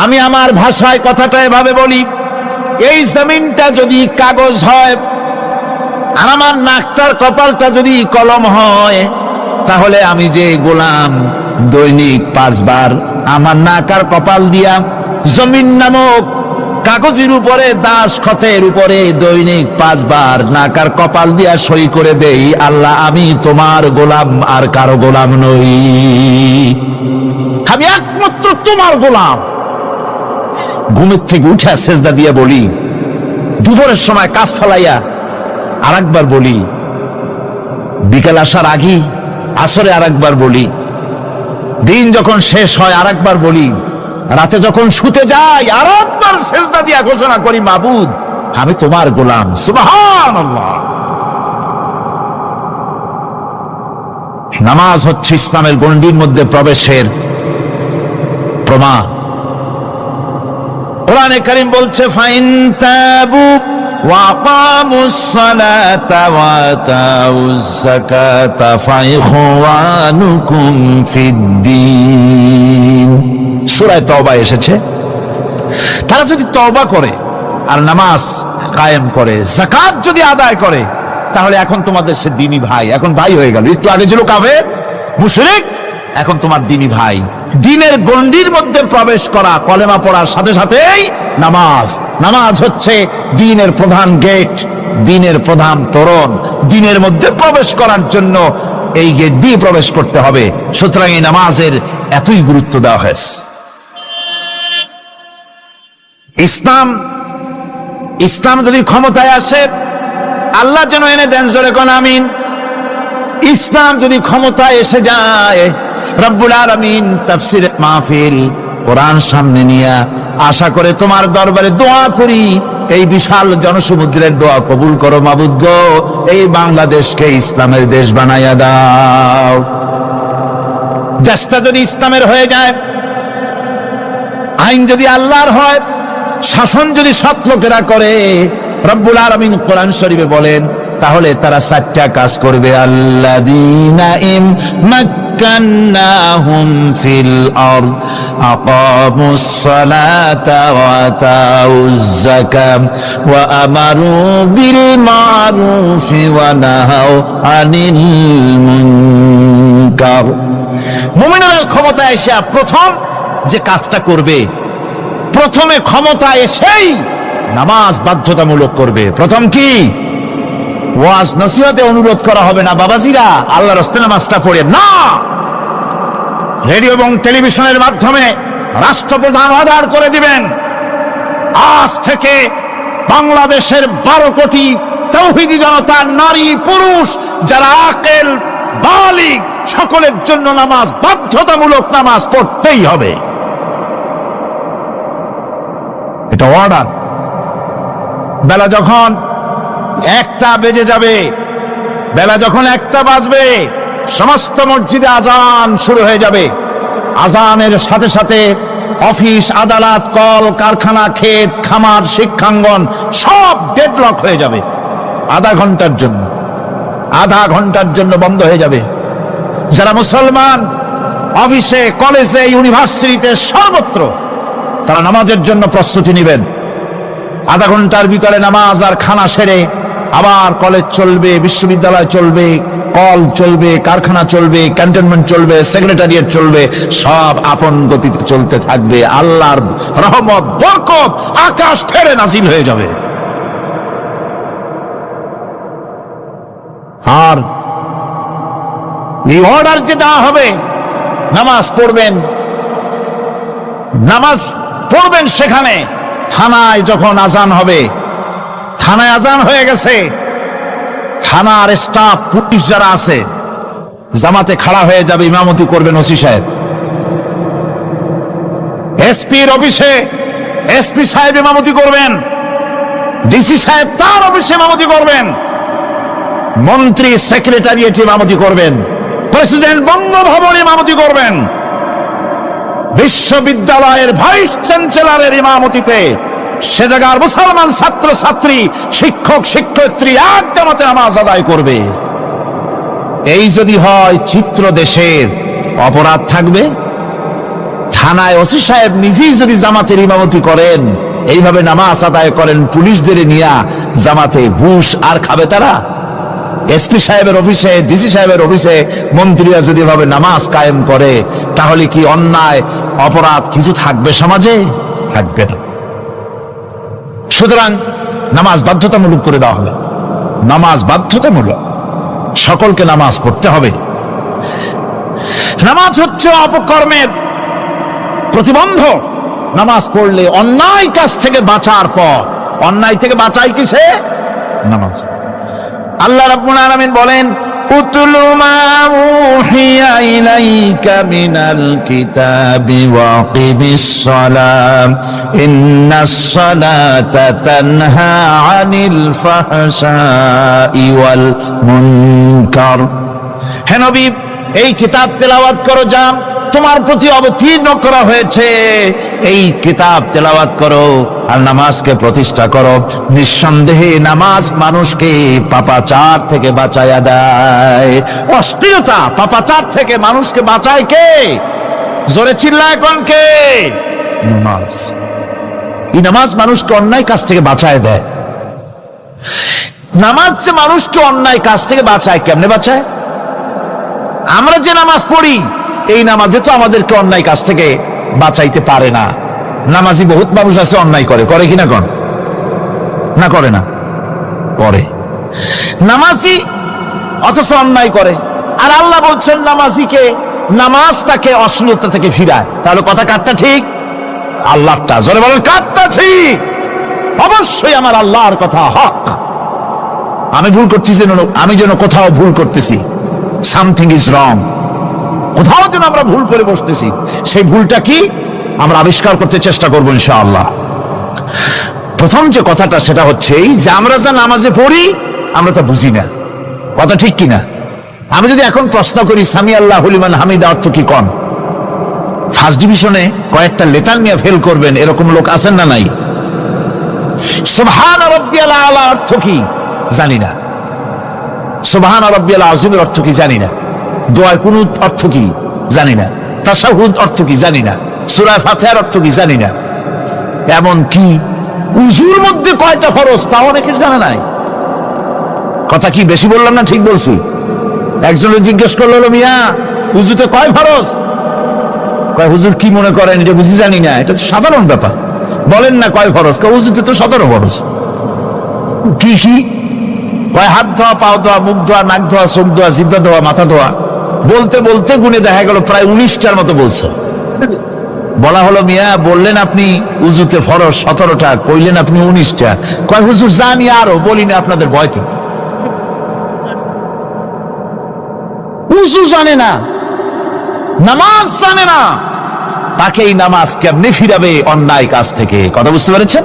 আমি আমার ভাষায় কথাটা এভাবে বলি, এই জমিনটা যদি কাগজ হয় আর আমার নাকটার কপালটা যদি কলম হয়, তাহলে আমি যে গোলাম দৈনিক 5 বার আমার নাক আর কপাল দিয়া জমিন নামক কাগজের উপরে দাসখতের উপরে দৈনিক 5 বার নাক আর কপাল দিয়া সই করে দেই, আল্লাহ আমি তোমার গোলাম আর কারো গোলাম নই, আমি একমাত্র তোমার গোলাম। ঘুমের থেকে উঠে সেজদা দিয়ে বলি, দুপুরের সময় কাজ ফেলাইয়া আর একবার বলি, বিকেল আসার আগেই আসরে আর একবার বলি, দিন যখন শেষ হয় আর একবার বলি, রাতে যখন শুতে যাই আর একবার সেজদা দিয়া ঘোষণা করি, মাবুদ আমি তোমার গোলাম। সুবহানাল্লাহ। নামাজ হচ্ছে ইসলামের গণ্ডির মধ্যে প্রবেশের প্রমাণ। কোরআনে কারীম বলছে, ফাইন তাবু ওয়া আকামুস সালাতা ওয়া আতাউজ যাকাতা ফাইখওয়ানুকুম ফিদ্দীন। সূরা তওবা এসেছে, তারা যদি তওবা করে আর নামাজ কায়েম করে, যাকাত যদি আদায় করে, তাহলে এখন তোমাদের সে দ্বীনি ভাই, এখন ভাই হয়ে গেল। একটু আগে ছিল কাফের মুশরিক, এখন তোমার দ্বীনি ভাই। দ্বীনের গণ্ডির মধ্যে প্রবেশ করা, কলেমা পড়ার সাথে সাথেই নামাজ। নামাজ হচ্ছে দ্বীনের প্রধান গেট, দ্বীনের প্রধান তোরণ। দ্বীনের মধ্যে প্রবেশ করার জন্য এই গেট দিয়ে প্রবেশ করতে হবে। সুতরাং এই নামাজের এতই গুরুত্ব দেওয়া হয়েছে। ইসলাম যদি ক্ষমতায় আসে, আল্লাহ যেন এনে দেন, জোরে কোন আমিন। ইসলাম যদি ক্ষমতায় এসে যায়, রব্বুল আলামিন তাফসীরে মাহফিল কোরআন সামনে নিয়ে আশা করে তোমার দরবারে দোয়া করি, এই বিশাল জনসমুদ্রের দোয়া কবুল করো মাবুদ গো, এই বাংলাদেশকে ইসলামের দেশ বানাইয়া দাও। দেশটা যদি ইসলামের হয়ে যায়, আইন যদি আল্লাহর হয়, শাসন যদি সৎ লোকেরা করে, রব্বুল আলামিন কোরআন শরীফে বলেন, তাহলে তারা 4টা কাজ করবে। আল্লাযীনা মাক্কান্নাহুম ফিল আরদ আকামুস সালাতা ওয়া আতাউজ যাকাত ওয়া আমারু বিল মারুফি ওয়া নাহাউ আনিল মুনকার। মুমিনরা ক্ষমতায় এসে প্রথম যে কাজটা করবে, প্রথমে ক্ষমতা এসেই নামাজ বাধ্যতামূলক করবে। প্রথম কি? ওয়াজ নসিহতে অনুরোধ করা হবে না, বাবাজিরা আল্লাহর রাস্তায় নামাজটা পড়ে না। রেডিও এবং টেলিভিশনের মাধ্যমে রাষ্ট্রপ্রধান অর্ডার করে দিবেন, আজ থেকে বাংলাদেশের 12 কোটি তাওহীদি জনতা, নারী পুরুষ যারা আকেল বালিগ, সকলের জন্য নামাজ বাধ্যতামূলক, নামাজ পড়তেই হবে। এটা অর্ডার। বেলা যখন 1টা বেজে যাবে, বেলা যখন 1টা বাজবে, সমস্ত মসজিদে আজান শুরু হয়ে যাবে। আজানের সাথে সাথে অফিস, আদালত, কল কারখানা, ক্ষেত খামার, শিক্ষাঙ্গন সব ডেডলক হয়ে যাবে। আধা ঘন্টার জন্য বন্ধ হয়ে যাবে। যারা মুসলমান অফিসে, কলেজে, ইউনিভার্সিটিতে, সর্বত্র তারা নামাজের জন্য প্রস্তুতি নেবেন। আধা ঘন্টার ভিতরে নামাজ আর খানা সেরে আবার কলেজ চলবে, বিশ্ববিদ্যালয় চলবে, কল চলবে, কারখানা চলবে, ক্যান্টনমেন্ট চলবে, সেক্রেটারিয়েট চলবে, সব আপন গতিতে চলতে থাকবে। আল্লাহর রহমত, বরকত আকাশ ফেরে নাজিল হয়ে যাবে। আর এই অর্ডার যে দেওয়া হবে, নামাজ পড়বেন সেখানে। থানায় যখন আজান হবে, থানায় আজান হয়ে গেছে, থানার স্টাফ, পুলিশ যারা আছে, জামাতে খাড়া হয়ে যাবে, ইমামতি করবেন ওসি সাহেব। এসপির অফিসে এসপি সাহেব ইমামতি করবেন, ডিসি সাহেব তার অফিসে ইমামতি করবেন, মন্ত্রী সেক্রেটারিয়েট ইমামতি করবেন, প্রেসিডেন্ট বঙ্গভবনে ইমামতি করবেন, বিশ্ববিদ্যালয়ের ভাইস চ্যান্সেলরের ইমামতিতে সে জায়গার মুসলমান ছাত্র ছাত্রী, শিক্ষক শিক্ষয়িত্রী এক জামাতে নামাজ আদায় করবে। এই যদি হয়, চিত্র দেশের অপরাধ থাকবে? থানায় ওসি সাহেব নিজেই যদি জামাতের ইমামতি করেন, এইভাবে নামাজ আদায় করেন পুলিশদের নিয়ে জামাতে, বুশ আর খাবে তারা? এসপি সাহেবের অফিসে, ডিসি সাহেবের অফিসে মন্ত্রীরা যদি এভাবে নামাজ কায়েম করে, তাহলে কি অন্যায় অপরাধ কিছু থাকবে সমাজে? থাকবে না। সুতরাং নামাজ বাধ্যতামূলক করে দেওয়া হবে। নামাজ বাধ্যতামূলক, সকলকে নামাজ পড়তে হবে। নামাজ হচ্ছে অপকর্মের প্রতিবন্ধক। নামাজ পড়লে অন্যায় কাজ থেকে বাঁচার পর, অন্যায় থেকে বাঁচাই কিসে? নামাজ। আল্লাহ রাব্বুল আলামিন বলেন, উতলু মা উহিয়া ইলাইকা মিনাল কিতাবি ওয়া আকিমিস সালাম ইন্নাস সালাতা তানহা আনিল ফাহশাই ওয়াল মুনকার। হে নবী, এই কিতাব তেলাওয়াত করো, যা তোমার প্রতি অবতীর্ণ করা হয়েছে, এই কিতাব তেলাওয়াত করো আর নামাজকে প্রতিষ্ঠা করো। নিঃসন্দেহে নামাজ মানুষকে পাপাচার থেকে বাঁচায়া দেয়। অশ্লীলতা, পাপাচার থেকে মানুষকে বাঁচায় কে? জোরে চিল্লায় কোন কে? নামাজ। এই নামাজ মানুষকে অন্যায় কাজ থেকে বাঁচায় দেয়। নামাজ যে মানুষকে অন্যায় কাজ থেকে বাঁচায়, কেমনে বাঁচায়? আমরা যে নামাজ পড়ি, এই নামাজে তো আমাদেরকে অন্যায় কাজ থেকে বাঁচাইতে পারে না। নামাজি বহুত মানুষ আছে অন্যায় করে, করে কিনা কোন? না করে না? করে। নামাজি অথচ অন্যায় করে। আর আল্লাহ বলছেন নামাজিকে, নামাজ তাকে অশ্লীলতা থেকে ফিরায়। তাহলে কথা কারটা ঠিক? আল্লাহটা। জোরে বলেন, কারটা ঠিক? অবশ্যই আমার আল্লাহর কথা হক। আমি ভুল করছি যেন, আমি যেন কোথাও ভুল করতেছি, সামথিং ইজ রং, কোথাও যেন আমরা ভুল করে বসতেছি, সেই ভুলটা কি আমরা আবিষ্কার করতে চেষ্টা করবো ইনশাআল্লাহ। প্রথম যে কথাটা সেটা হচ্ছে এই যে আমরা যা নামাজে পড়ি আমরা তা বুঝি না। কথা ঠিক কিনা? আমি যদি এখন প্রশ্ন করি সামি আল্লাহু লিমান হামিদা অর্থ কি কোন, ফার্স্ট ডিভিশনে কয়েকটা লেটার নিয়ে ফেল করবেন, এরকম লোক আছেন না নাই? সুবহান রাব্বিয়াল আলা অর্থ কি জানি না, সুবহান রাব্বিয়াল আযীমের অর্থ কি জানি না, দোয়ায় কুনুত অর্থ কি জানি না, তাশাহুদ অর্থ কি জানি না, সূরা ফাতিহার অর্থ কি জানি না। এমন কি উযুর মধ্যে কয়টা ফরজ তা অনেকের জানা নাই। কথা কি বেশি বললাম না ঠিক বলছি? একজনের জিজ্ঞেস করলো, মিয়া উযুতে কয় ফরজ? কয় হুজুর কি মনে করেন এটা বুঝি জানি না, এটা তো সাধারণ ব্যাপার, বলেন না কয় ফরজ? কয় উযুতে তো 17 ফরজ। কি কি? কয় হাত ধোয়া, পাও ধোয়া, মুখ ধোয়া, নাক ধোয়া, চোখ ধোয়া, জিহ্বা ধোয়া, মাথা ধোয়া। বলতে বলতে গুনে দেখা গেল প্রায় 19টার মতো বলছে। বলা হলো, মিয়া বললেন আপনি উযুতে ফরজ 17টা, কইলেন আপনি 19টা। কয় হুজুর জানি আরো, বলি না আপনাদের ভয়তে। উযু জানে না, নামাজ জানে না, তাকে এই নামাজ কেমনে ফিরাবে অন্যায় কাজ থেকে? কথা বুঝতে পেরেছেন?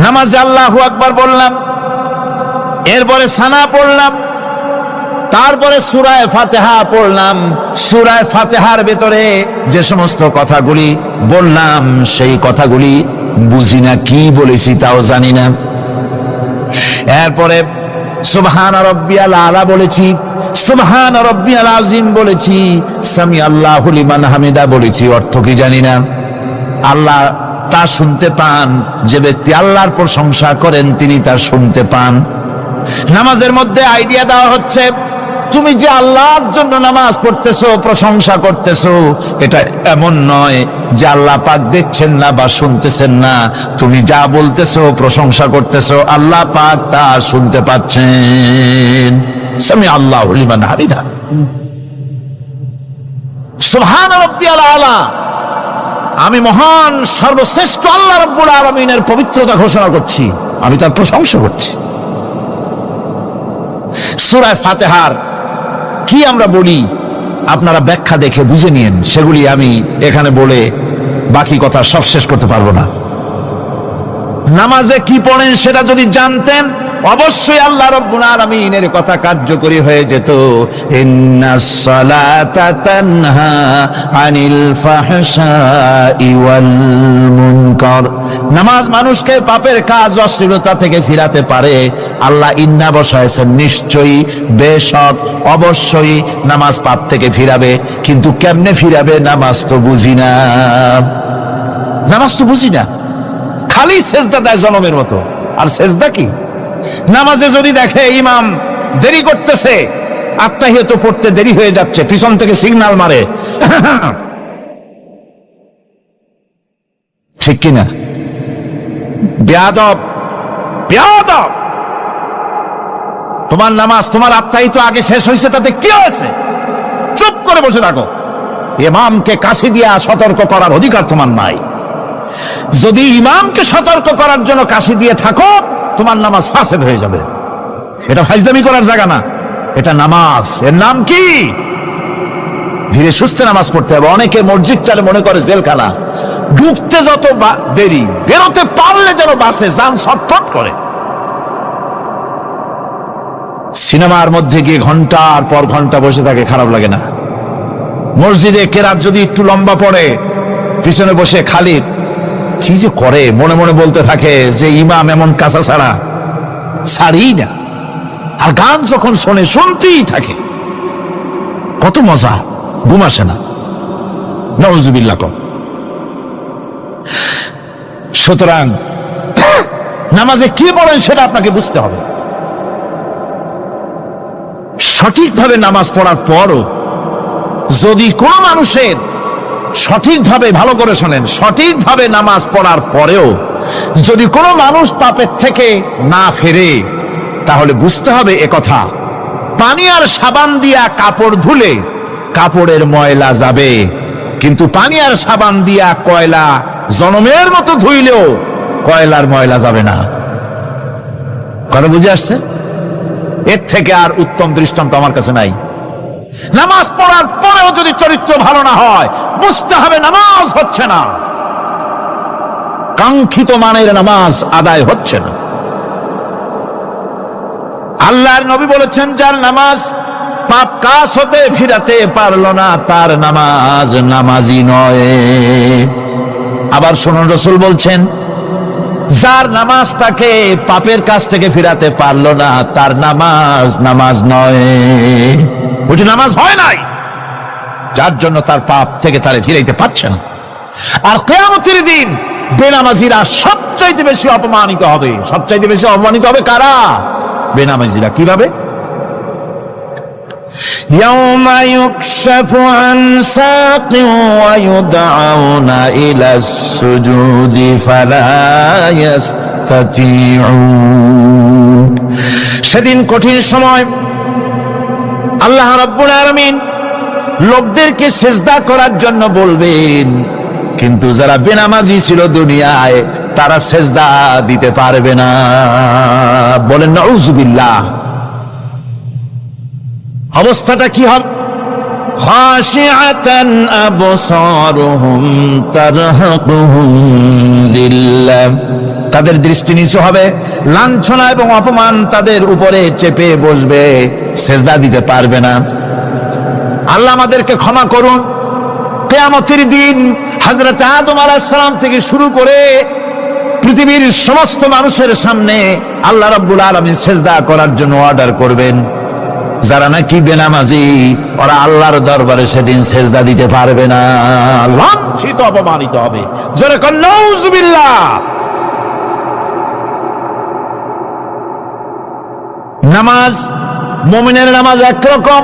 নামাজে আল্লাহু আকবার বললাম, এরপরে সানা পড়লাম, তারপরে সূরা ফাতিহা পড়লাম। সূরা ফাতিহার ভেতরে যে সমস্ত কথাগুলি বললাম সেই কথাগুলি বুঝি না, কি বলেছি তাও জানি না। এরপরে সুবহান রাব্বিয়াল আলা বলেছি, সুবহান রাব্বিয়াল আযীম বলেছি, সামি আল্লাহু লিমান হামিদা বলেছি, অর্থ কি জানি না। আল্লাহ তা শুনতে পান, যে ব্যক্তি আল্লাহর প্রশংসা করেন তিনি তা শুনতে পান। নামাজের মধ্যে আইডিয়া দেওয়া হচ্ছে, তুমি যে আল্লাহর জন্য নামাজ পড়তেছো, প্রশংসা করতেছো, এটা এমন নয় যে আল্লাহ পাক দেখছেন না বা শুনতেছেন না। তুমি যা বলতেছো, প্রশংসা করতেছো, আল্লাহ পাক তা শুনতে পাচ্ছেন। সামি আল্লাহু লিমান হামিদা, সুবহান রাব্বিয়াল আলা। আমি মহান সর্বশ্রেষ্ঠ আল্লাহ রাব্বুল আলামিনের পবিত্রতা ঘোষণা করছি, আমি তার প্রশংসা করছি। সূরা ফাতিহার কি আমরা বলি আপনারা ব্যাখ্যা দেখে বুঝে নিয়েন, সেগুলি আমি এখানে বলে বাকি কথা সব শেষ করতে পারবো না। নামাজে কি পড়েন সেটা যদি জানতেন অবশ্যই আল্লাহ রাব্বুল আলামিনের কথা কার্যকরী হয়ে যেত। ইন্নাস সালাতা তানহা আনিল ফাহশাই ওয়াল মুনকার, নামাজ মানুষকে পাপের কাজ অশ্লীলতা থেকে ফিরাতে পারে। আল্লাহ ইন্না বসায়ছেন, নিশ্চয়ই, বেশক, অবশ্যই নামাজ পাপ থেকে ফিরাবে। কিন্তু কেমনে ফিরাবে নামাজ তো বুঝি না, নামাজ তো বুঝি না, খালি সেজদা দেয় জনমের মতো। আর সেজদা কি? নামাজে যদি দেখে ইমাম দেরি করতেছে, আত্তাহিয়াত পড়তে দেরি হয়ে যাচ্ছে, পিছন থেকে সিগন্যাল মারে, ঠিক কিনা? বেয়াদব, বেয়াদব। তোমার নামাজ, তোমার আত্তাহিয়াত আগে শেষ হয়েছে, তাতে কি হয়েছে? চুপ করে বসে থাকো। ইমামকে কাশি দিয়া সতর্ক করার অধিকার তোমার নাই। যদি ইমামকে সতর্ক করার জন্য কাশি দিয়ে থাকো, তোমার নামাজ ফাসেদ হয়ে যাবে। এটা ফাজলামি করার জায়গা না, এটা নামাজ। এর নাম কি? ধীরে সুস্থে নামাজ পড়তে হবে। অনেকে মসজিদটারে মনে করে জেলখানা, ঢুকতে যত দেরি, বেরোতে পারলে যেন বাসে যান ছটফট করে। সিনেমার মধ্যে গিয়ে ঘন্টার পর ঘন্টা বসে থাকে, খারাপ লাগে না? মসজিদে কেরাত যদি একটু লম্বা পড়ে, পিছনে বসে খালিদ কি যে করে, মনে মনে বলতে থাকে যে ইমাম এমন কাঁচা ছাড়া ছাড়ি না। আর গান যখন শোনে, শুনতেই থাকে, কত মজা, ঘুম আসে না। নাউজুবিল্লাহ কম। সুতরাং নামাজে কি পড়েন সেটা আপনাকে বুঝতে হবে। সঠিকভাবে নামাজ পড়ার পরও যদি কোন মানুষের সঠিকভাবে, ভালো করে শোনেন, সঠিকভাবে নামাজ পড়ার পরেও যদি কোনো মানুষ পাপের থেকে না ফেরে, তাহলে বুঝতে হবে একথা, পানি আর সাবান দিয়া কাপড় ধুলে কাপড়ের ময়লা যাবে, কিন্তু পানি আর সাবান দিয়া কয়লা জনমের মতো ধুইলেও কয়লার ময়লা যাবে না। কথা বুঝে আসছে? এর থেকে আর উত্তম দৃষ্টান্ত আমার কাছে নাই। নামাজ পড়ার পরেও যদি চরিত্র ভালো না হয়, বুঝতে হবে নামাজ হচ্ছে না, কাঙ্ক্ষিত মানের নামাজ আদায় হচ্ছে না। আল্লাহর নবী বলেছেন, যার নামাজ পাপ কাজ হতে ফিরাতে পারলো না, তার নামাজ নামাজি নয়। আবার শুনুন, রাসূল বলছেন, যার নামাজ তাকে পাপের কাজ থেকে ফিরাতে পারলো না, তার নামাজ নামাজ নয়, ওটি নামাজ হয় নাই, যার জন্য তার পাপ থেকে তারে ফিরাইতে পারছে না। আর কিয়ামতের দিন বেনামাজিরা সবচাইতে বেশি অপমানিত হবে। সবচাইতে বেশি অপমানিত হবে কারা? বেনামাজিরা। কিভাবে? ইয়াউমা ইউকশাফু আন সাকিন ওয়া ইউদআউনা ইলাস সুজুদি ফালা ইস্তাতিউন। সেদিন কঠিন সময়, আল্লাহ রাব্বুল আলামিন লোকদেরকে সিজদা করার জন্য বলবেন, কিন্তু যারা বেনামাজি ছিল দুনিয়ায়, তারা সিজদা দিতে পারবে না। বলেন নাউজুবিল্লাহ। অবস্থাটা কি হবে? খাশিআতান আবসারুহুম তারহাকুহুম যিল্লাহ, তাদের দৃষ্টি নিচু হবে, লাঞ্ছনা এবং অপমান তাদের উপরে চেপে বসবে, সিজদা দিতে পারবে না। আল্লাহ আমাদেরকে ক্ষমা করুন। কিয়ামতের দিন হযরত আদম আলাইহিস সালাম থেকে শুরু করে পৃথিবীর সমস্ত মানুষের সামনে আল্লাহ রাব্বুল আলামিন সিজদা করার জন্য অর্ডার করবেন। যারা নাকি বেনামাজি, ওরা আল্লাহর দরবারে সেদিন সিজদা দিতে পারবে না, লাঞ্ছিত, অপমানিত হবে। জোরে কোন নাউজুবিল্লাহ। নামাজ, মুমিনের নামাজ একরকম,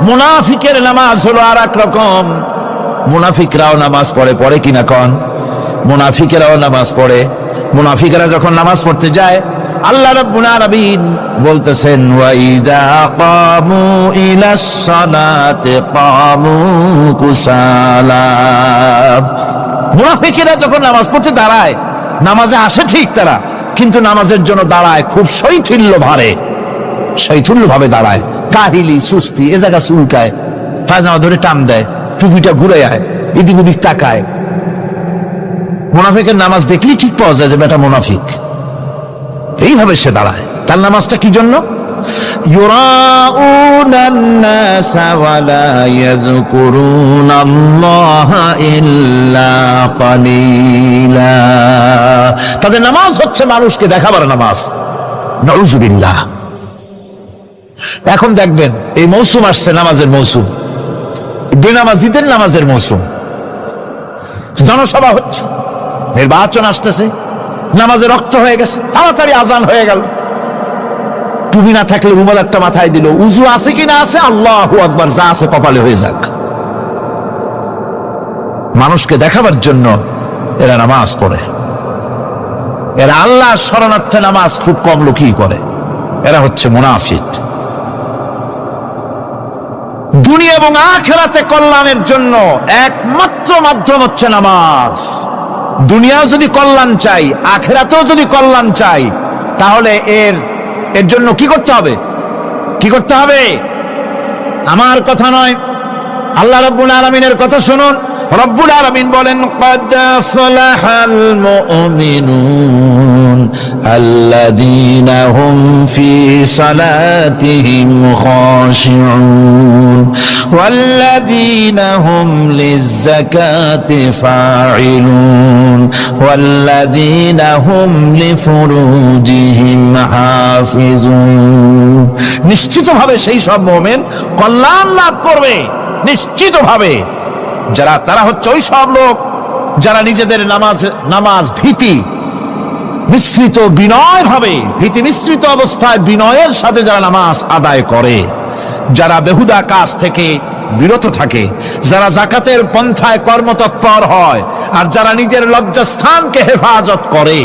মুনাফিকের নামাজ হলো আর এক রকম। মুনাফিকরাও নামাজ পড়ে, পড়ে কিনা কন? মুনাফিকেরাও নামাজ পড়ে। মুনাফিকেরা যখন নামাজ পড়তে যায়, আল্লাহ রাব্বুল আলামিন বলতেছেন, ওয়া ইযা কামু ইলাস সালাতি কামু কুসালা। মুনাফিকেরা যখন নামাজ পড়তে দাঁড়ায়, নামাজে আসে ঠিক তারা, কিন্তু নামাজের জন্য দাঁড়ায় খুব শৈথিল্য ভারে, শৈথিল্য ভাবে দাঁড়ায়, কাহিলি, সুস্তি, এ জায়গা চুলকায়, পায়জামা ধরে টান দেয়, টুপিটা ঘুরে আয়, এদিক ওদিক তাকায়। মুনাফিকের নামাজ দেখলেই ঠিক পাওয়া যায় যে বেটা মুনাফিক। এইভাবে সে দাঁড়ায়। তার নামাজটা কি জন্য? ইউরাউনান নাসা ওয়ালা ইয়াযকুরুনাল্লাহা ইল্লা কালিলা। তাদের নামাজ হচ্ছে মানুষকে দেখাবার নামাজ। নাউযুবিল্লাহ। এখন দেখবেন এই মৌসুম আসছে, নামাজের মৌসুম, বেনামাজিদের নামাজের মৌসুম। জনসভা হচ্ছে, নির্বাচন আসতেছে, নামাজে রক্ত হয়ে গেছে, তাড়াতাড়ি আজান হয়ে গেল। টুপি না থাকলে রুমাল একটা মাথায় দিল, উজু আছে কি না আছে, আল্লাহু আকবার, যা আছে কপালে হয়ে যাক। মানুষকে দেখাবার জন্য এরা নামাজ পড়ে। এরা আল্লাহ শরণার্থে নামাজ খুব কম লোকই করে। এরা হচ্ছে মুনাফিক। দুনিয়া এবং আখিরাতে কল্যাণের জন্য একমাত্র মাধ্যম হচ্ছে নামাজ। দুনিয়া যদি কল্যাণ চাই, আখিরাতেও যদি কল্যাণ চাই, তাহলে এর জন্য কি করতে হবে? কি করতে হবে? আমার কথা নয়, আল্লাহ রাব্বুল আলামিনের কথা শুনুন। রব্বুল আলামিন বলেন, ক্বাদ সালাহাল মুমিনুন আল্লাযীনা হুম ফি সালাতিহিম খাশিউন ওয়াল্লাযীনা হুম লিয-যাকাতি ফাঈলুন ওয়াল্লাযীনা হুম লিফুরুজিহিম হাফিজুন। নিশ্চিতভাবে সেই সব মুমিন কল্যাণ লাভ করবে, নিশ্চিতভাবে। যারা, তারা হচ্ছে ওই সব লোক যারা নিজেদের নামাজ ভীতি মিশ্রিত, বিনয় ভাবে, ভীতি মিশ্রিত অবস্থায় বিনয়ের সাথে যারা নামাজ আদায় করে, যারা বেহুদা কাজ থেকে বিরত থাকে, যারা যাকাতের পন্থায় কর্মতৎপর হয়, আর যারা নিজের লজ্জাস্থানকে হেফাজত করে।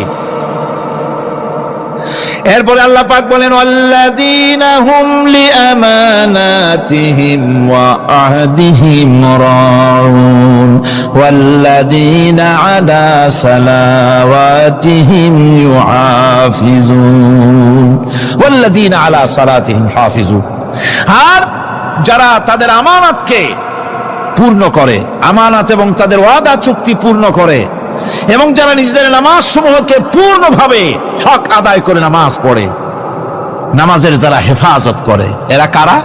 এরপরে আল্লাহ পাক বলেন, ওয়াল্লাযীনা হুম লিআমানাতিহিম ওয়া আহদিহিম রাউন ওয়াল্লাযীনা আলা সালাওয়াতিহিম ইউহাফিজুন ওয়াল্লাযীনা আলা সালাতিহিম হাফিজুন। আর যারা তাদের আমানতকে পূর্ণ করে, আমানত এবং তাদের ওয়াদা চুক্তি পূর্ণ করে, এবং যারা নিজেদের নামাজ সমূহকে পূর্ণভাবে হক আদায় করে নামাজ পড়ে, নামাজের যারা হেফাজত করে, এরা কারা?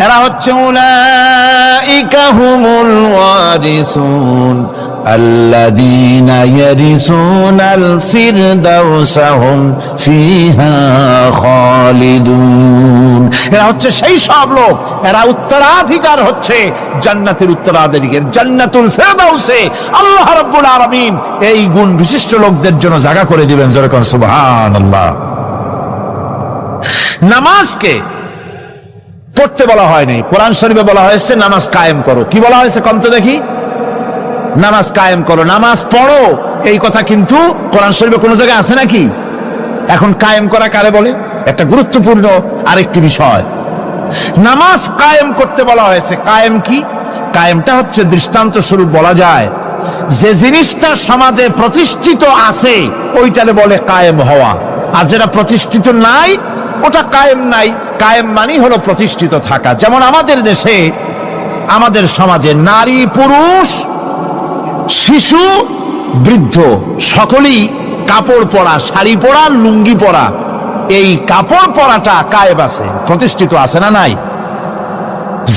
এরা হচ্ছে উলাইকা হুমুল ওয়ারিসুন আল্লাযীনা ইয়ারিসুনাল ফিরদাউসা হুম ফিহা খালিদুন। এরা হচ্ছে সেই সব লোক, এরা উত্তরাধিকার হচ্ছে জান্নাতের উত্তরাধিকার, জান্নাতুল ফিরদাউসে আল্লাহ রাব্বুল আলামিন এই গুণ বিশিষ্ট লোকদের জন্য জায়গা করে দিবেন। জোরে কোন সুবহানাল্লাহ। নামাজকে পড়তে বলা হয়নি, কোরআন শরীফে বলা হয়েছে নামাজ কায়েম করো। কি বলা হয়েছে কম তো দেখি? নামাজ কায়েম করো, নামাজ পড়ো। এই কথা কিন্তু কোরআন শরীফে কোনো জায়গায় আছে নাকি? এখন কায়েম করা কারে বলে? একটা গুরুত্বপূর্ণ আরেকটি বিষয়, নামাজ কায়েম করতে বলা হয়েছে। কায়েম কি? কায়েমটা হচ্ছে দৃষ্টান্ত স্বরূপ বলা যায় যে জিনিসটা সমাজে প্রতিষ্ঠিত আছে ওইটারে বলে কায়েম হওয়া, আর যেটা প্রতিষ্ঠিত নাই ওটা কায়েম নাই। কায়েম মানে হলো প্রতিষ্ঠিত থাকা। যেমন আমাদের দেশে, আমাদের সমাজে নারী পুরুষ শিশু বৃদ্ধ সকলেই কাপড় পরা, শাড়ি পরা, লুঙ্গি পরা, এই কাপড় পরাটা কায়েম আছে, প্রতিষ্ঠিত আছে না নাই?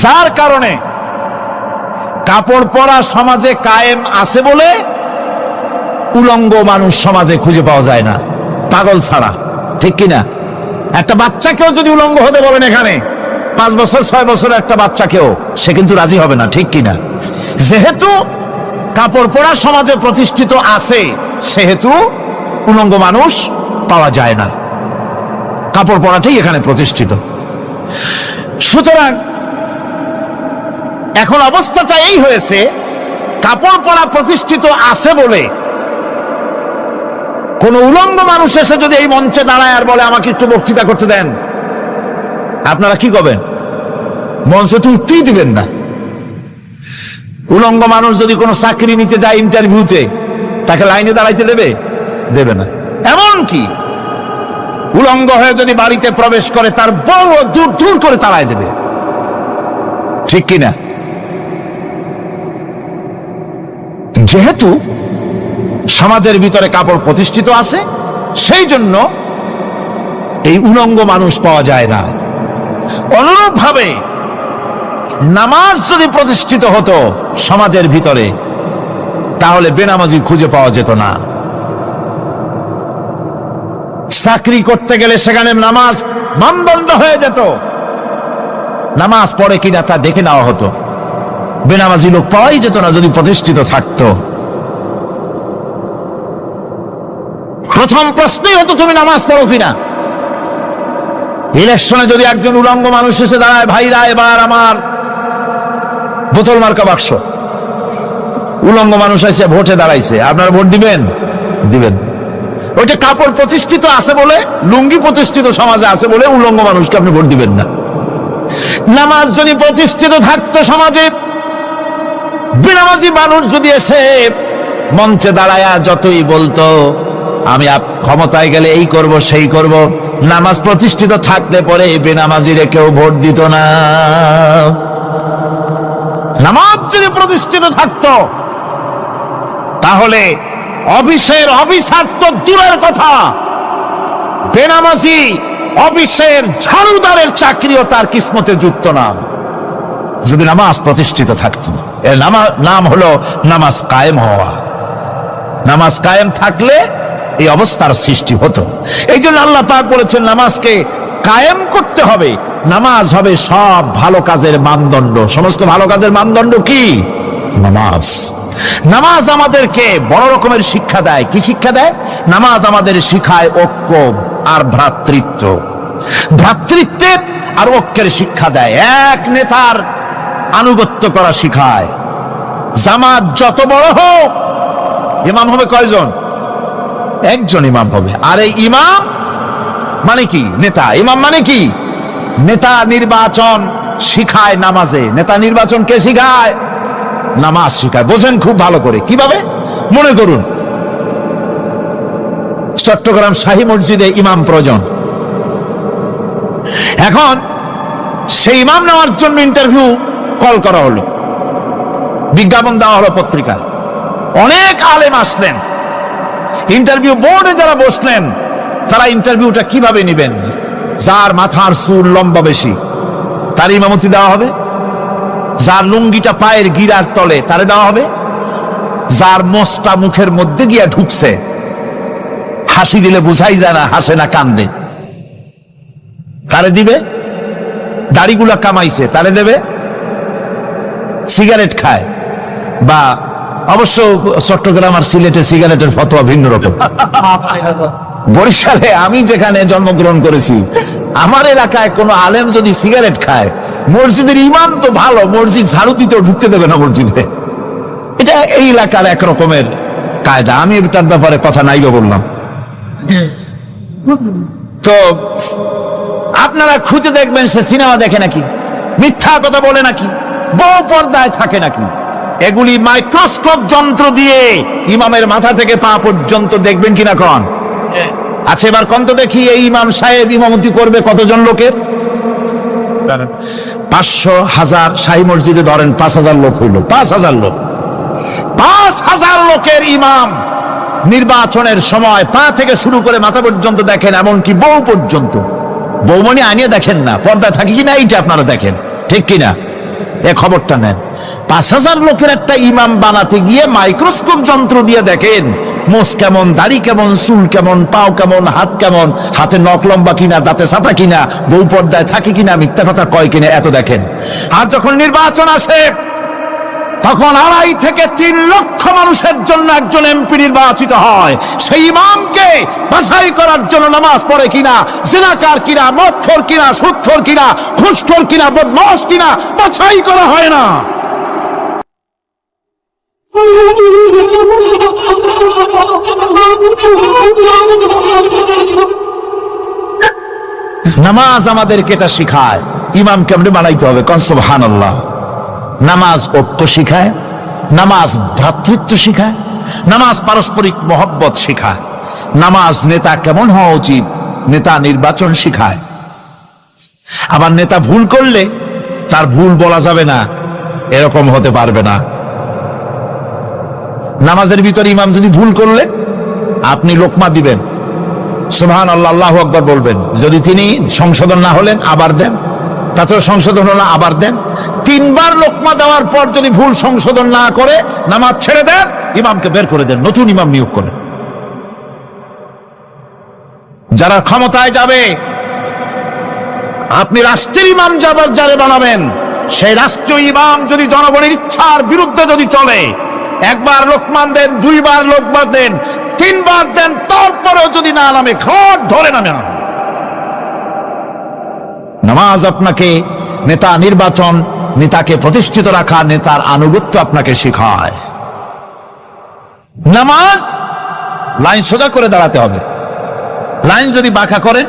যার কারণে কাপড় পরা সমাজে কায়েম আছে বলে উলঙ্গ মানুষ সমাজে খুঁজে পাওয়া যায় না, পাগল ছাড়া। ঠিক কিনা? একটা বাচ্চাকেও যদি উলঙ্গ হতে বলেন এখানে, 5 বছর 6 বছরের একটা বাচ্চাকেও, সে কিন্তু রাজি হবে না। ঠিক কিনা? যেহেতু কাপড় পরা সমাজে প্রতিষ্ঠিত আছে, সেহেতু উলঙ্গ মানুষ পাওয়া যায় না, কাপড় পরাটাই এখানে প্রতিষ্ঠিত। সুতরাং এখন অবস্থাটা এই হয়েছে, কাপড় পরা প্রতিষ্ঠিত আছে বলে কোন উলঙ্গ মানুষ এসে যদি এই মঞ্চে দাঁড়ায় আর বলে আমাকে একটু বক্তৃতা করতে দেন, আপনারা কি করবেন? মঞ্চে তো উঠতেই দিবেন না। উলঙ্গ মানুষ যদি কোনো চাকরি নিতে যায় ইন্টারভিউতে, তাকে লাইনে দাঁড়াইতে দেবে? দেবে না। এমন কি উলঙ্গ হয়ে যদি বাড়িতে প্রবেশ করে, তার বউ দূর দূর করে তাড়ায় দেবে। ঠিক কিনা? যেহেতু সমাজের ভিতরে কাপড় প্রতিষ্ঠিত আছে, সেই জন্য এই উলঙ্গ মানুষ পাওয়া যায় না। অনুরূপ ভাবে নামাজ যদি প্রতিষ্ঠিত হতো সমাজের ভিতরে, তাহলে বেনামাজি খুঁজে পাওয়া যেত না। চাকরি করতে গেলে সেখানে নামাজ মানদণ্ড হয়ে যেত, নামাজ পড়ে কিনা তা দেখে নেওয়া হতো। বেনামাজি লোক পাওয়াই যেত না যদি প্রতিষ্ঠিত থাকতো। প্রথম প্রশ্নই হতো তুমি নামাজ পড়ো কিনা। ইলেকশনে যদি একজন উলঙ্গ মানুষ এসে দাঁড়ায়, ভাইরা এবার আমার বোতল মার্কা বাক্স, উলঙ্গ মানুষ এসে ভোটে দাঁড়াইছে, আপনারা ভোট দিবেন? দিবেন। ওইটা কাপড় প্রতিষ্ঠিত আছে বলে, লুঙ্গি প্রতিষ্ঠিত সমাজে আছে বলে উলঙ্গ মানুষকে আপনি ভোট দিবেন না। নামাজ যদি প্রতিষ্ঠিত থাকতো সমাজে, বেনামাজি মানুষ যদি এসে মঞ্চে দাঁড়ায়া যতই বলতো আমি ক্ষমতায় গেলে এই করব সেই করব, নামাজ প্রতিষ্ঠিত থাকলে পরে বেনামাজিরে কেউ ভোট দিত না। নামাজ যদি প্রতিষ্ঠিত থাকতো তাহলে অফিসের অফিসার তো দূরের কথা, বেনামাজি অফিসের ঝাড়ুদারের চাকরিও তার কিসমতে যুক্ত না, যদি নামাজ প্রতিষ্ঠিত থাকতো। এর নাম হলো নামাজ কায়েম হওয়া। নামাজ কায়েম থাকলে এই অবস্থার সৃষ্টি হতো। এই জন্য আল্লাহ পাক বলেছেন নামাজকে কায়েম করতে হবে। নামাজ হবে সব ভালো কাজের মানদণ্ড। সমস্ত ভালো কাজের মানদণ্ড কি? নামাজ। নামাজ আমাদেরকে বড় রকমের শিক্ষা দেয়। কি শিক্ষা দেয়? নামাজ আমাদের শিখায় ঐক্য আর ভ্রাতৃত্ব। ভ্রাতৃত্বের আর ঐক্যের শিক্ষা দেয়। এক নেতার আনুগত্য করা শিখায়। জামাত যত বড় হোক, ইমাম হবে কয়জন? একজন ইমাম হবে। আর এই ইমাম মানে কি? নেতা। ইমাম মানে কি? নেতা নির্বাচন শিখায় নামাজে। নেতা নির্বাচন কে শিখায়? নামাজ শিখায়। বোঝেন খুব ভালো করে। কিভাবে? মনে করুন চট্টগ্রাম শাহী মসজিদে ইমাম প্রয়োজন। এখন সেই ইমাম নেওয়ার জন্য ইন্টারভিউ কল করা হলো, বিজ্ঞাপন দেওয়া হলো পত্রিকায়। অনেক আলেম আসলেন। ইন্টারভিউ বোর্ডে যারা বসলেন তারা ইন্টারভিউটা কিভাবে নেবেন? যার মাথার চুল লম্বা বেশি তার ইমামতি দেওয়া হবে, যার লুঙ্গিটা পায়ের গিরার তলে তারে দেওয়া হবে, যার মোষটা মুখের মধ্যে গিয়া ঢুকছে, হাসি দিলে বুঝাই যায় না হাসে না কান্দে, তারে দিবে। দাড়িগুলা কামাইছে তারে দেবে। সিগারেট খায়, বা অবশ্য চট্টগ্রাম আর সিলেটে সিগারেটের ফতোয়া ভিন্ন রকম। বরিশালে আমি যেখানে জন্মগ্রহণ করেছি, আমার এলাকায় কোন আলেম যদি সিগারেট খায়, মসজিদের ইমাম তো ভালো, মসজিদ ঝাড়ু দিতেও ঢুকতে দেবে না মসজিদে। এটা এই এলাকার এক রকমের কায়দা। আমি এটার ব্যাপারে কথা নাইও বললাম। তো আপনারা খুঁজে দেখবেন সে সিনেমা দেখে নাকি, মিথ্যা কথা বলে নাকি, বউ পর্দায় থাকে নাকি। এগুলি মাইক্রোস্কোপ যন্ত্র দিয়ে ইমামের মাথা থেকে পা পর্যন্ত দেখবেন কিনা কন? আচ্ছা এবার কন্ত দেখি, এই ইমাম সাহেব ইমামতি করবে কতজন লোকের? 500, 1000। শাহী মসজিদে ধরেন 5000 লোক হইল। 5000 লোক, 5000 লোকের ইমাম নির্বাচনের সময় পা থেকে শুরু করে মাথা পর্যন্ত দেখেন, এমনকি বউ পর্যন্ত। বৌমনি আনিয়ে দেখেন না, পর্দায় থাকি কিনা এইটা আপনারা দেখেন, ঠিক কিনা? এ খবরটা নেন। 5000 লোকের একটা ইমাম বানাতে গিয়ে মাইক্রোস্কোপ যন্ত্র দিয়ে দেখেন মোষ কেমন, দাড়ি কেমন, চুল কেমন, পাও কেমন, হাত কেমন, হাতে নখ লম্বা কিনা, দাঁতে ছাতা কিনা, বউ পর্দায় থাকে কিনা, মিথ্যা কথা কয় কিনা, এত দেখেন। আর যখন নির্বাচন আসে তখন 2.5 থেকে 3 লক্ষ মানুষের জন্য একজন এমপি নির্বাচিত হয়। সেই ইমামকে বাছাই করার জন্য নামাজ পড়ে কিনা, জিনাকার কিনা, মদখোর কিনা, সুদখোর কিনা, ঘুষখোর কিনা, বদমাশ কিনা বাছাই করা হয় না। নামাজ আমাদেরকে এটা শিখায়, ইমাম কেমনে বানাইতে হবে। কোন সুবহানাল্লাহ। নামাজ ঐক্য শিখায়, নামাজ ভ্রাতৃত্ব শিখায়, নামাজ পারস্পরিক মহব্বত শিখায়, নামাজ নেতা কেমন হওয়া উচিত, নেতা নির্বাচন শিখায়। আবার নেতা ভুল করলে তার ভুল বলা যাবে না, এরকম হতে পারবে না। নামাজের ভিতরে ইমাম যদি ভুল করলে আপনি লোকমা দিবেন, সুবহানাল্লাহ, আল্লাহু আকবার বলবেন। যদি তিনি সংশোধন না হলেন আবার দেন, তাতেও সংশোধন হলো আবার দেন। 3 বার লোকমা দেওয়ার পর যদি ভুল সংশোধন না করে নামাজ ছেড়ে দেন, ইমামকে বের করে দেন, নতুন ইমাম নিয়োগ করেন। যারা ক্ষমতায় যাবে, আপনি রাষ্ট্রের ইমাম যারে বানাবেন, সেই রাষ্ট্রীয় ইমাম যদি জনগণের ইচ্ছার বিরুদ্ধে যদি চলে, 1 বার লোকমান দেন, 2 বার লোকমান দেন, 3 বার দেন, তারপরেও যদি না নামে, ঘর ধরে নামে না। নামাজ আপনাকে নেতা নির্বাচন, নেতাকে প্রতিষ্ঠিত রাখা, নেতার আনুগত্য আপনাকে শেখায়। নামাজ লাইন সোজা করে দাঁড়াতে হবে। লাইন যদি বাঁকা করেন,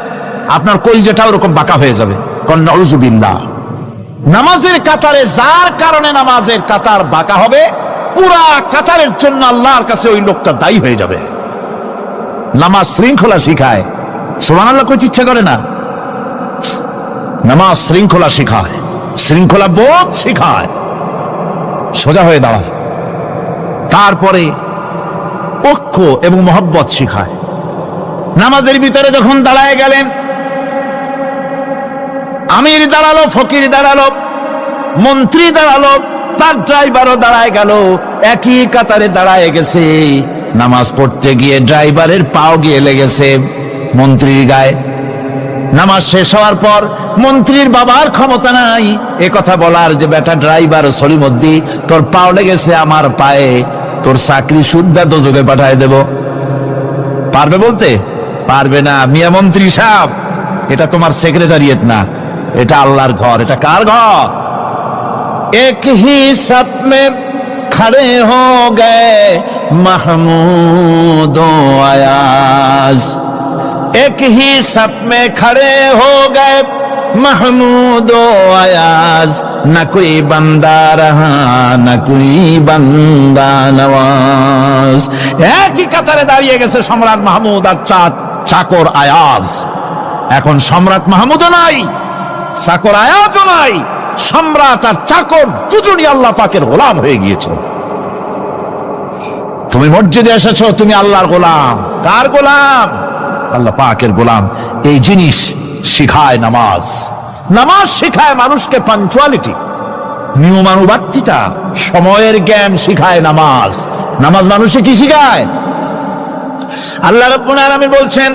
আপনার কলিজাটা ওরকম বাঁকা হয়ে যাবে। নাউযুবিল্লাহ। নামাজের কাতারে যার কারণে নামাজের কাতার বাঁকা হবে, পুরা কাতারের জন্য আল্লাহর কাছে ওই লোকটা দায়ী হয়ে যাবে। নামাজ শৃঙ্খলা শিখায়। সুবহানাল্লাহ কইতে ইচ্ছা করে না? নামাজ শৃঙ্খলা শিখায়, শৃঙ্খলা বোধ শিখায়, সোজা হয়ে দাঁড়ায়। তারপরে ঐক্য এবং মহব্বত শিখায়। নামাজের ভিতরে যখন দাঁড়ায় গেলেন, আমির দাঁড়ালো, ফকির দাঁড়ালো, মন্ত্রী দাঁড়ালো, তার ড্রাইভারও দাঁড়ায় গেল, একই কাতারে দাঁড়ায় গেছে। নামাজ পড়তে গিয়ে ড্রাইভারের পাও গিয়ে লেগেছে মন্ত্রীর গায়ে। নামাজ শেষ হওয়ার পর মন্ত্রীর বাবার ক্ষমতা নাই এ কথা বলার যে, বেটা ড্রাইভার সলিমুদ্দিন, তোর পাও লেগেছে আমার পায়ে, তোর চাকরি শুদ্ধা দোজখে পাঠায় দেব। পারবে বলতে? পারবে না। মিয়া মন্ত্রী সাহেব, এটা তোমার সেক্রেটারিয়েট না, এটা আল্লাহর ঘর। এটা কার ঘর? এক হি সাথ মে খড়ে হো গে মাহমুদ ও আয়াজ, এক হি সাথ মে খড়ে হো গে महमूद आयाज, न कोई बंदा रहा न कोई बंदा नवाज। একই কাতারে দাঁড়িয়ে গেছে সম্রাট মাহমুদ আর চাকর আয়াজ। এখন সম্রাট মাহমুদও নাই, চাকর আয়াজও নাই। সম্রাট আর চাকর দুজনই আল্লাহ পাকের গোলাম হয়ে গিয়েছে। তুমি মসজিদে এসেছো, তুমি আল্লাহর গোলাম। কার গোলাম? আল্লাহ পাকের গোলাম। এই জিনিস শিখায় নামাজ। নামাজ শিখায় মানুষকে পাঞ্চুয়ালিটি, নিয়মানুবর্তিতা, সময়ের জ্ঞান শিখায় নামাজ। নামাজ মানুষকে কি শিখায়? আল্লাহ রাব্বুল আলামিন বলছেন,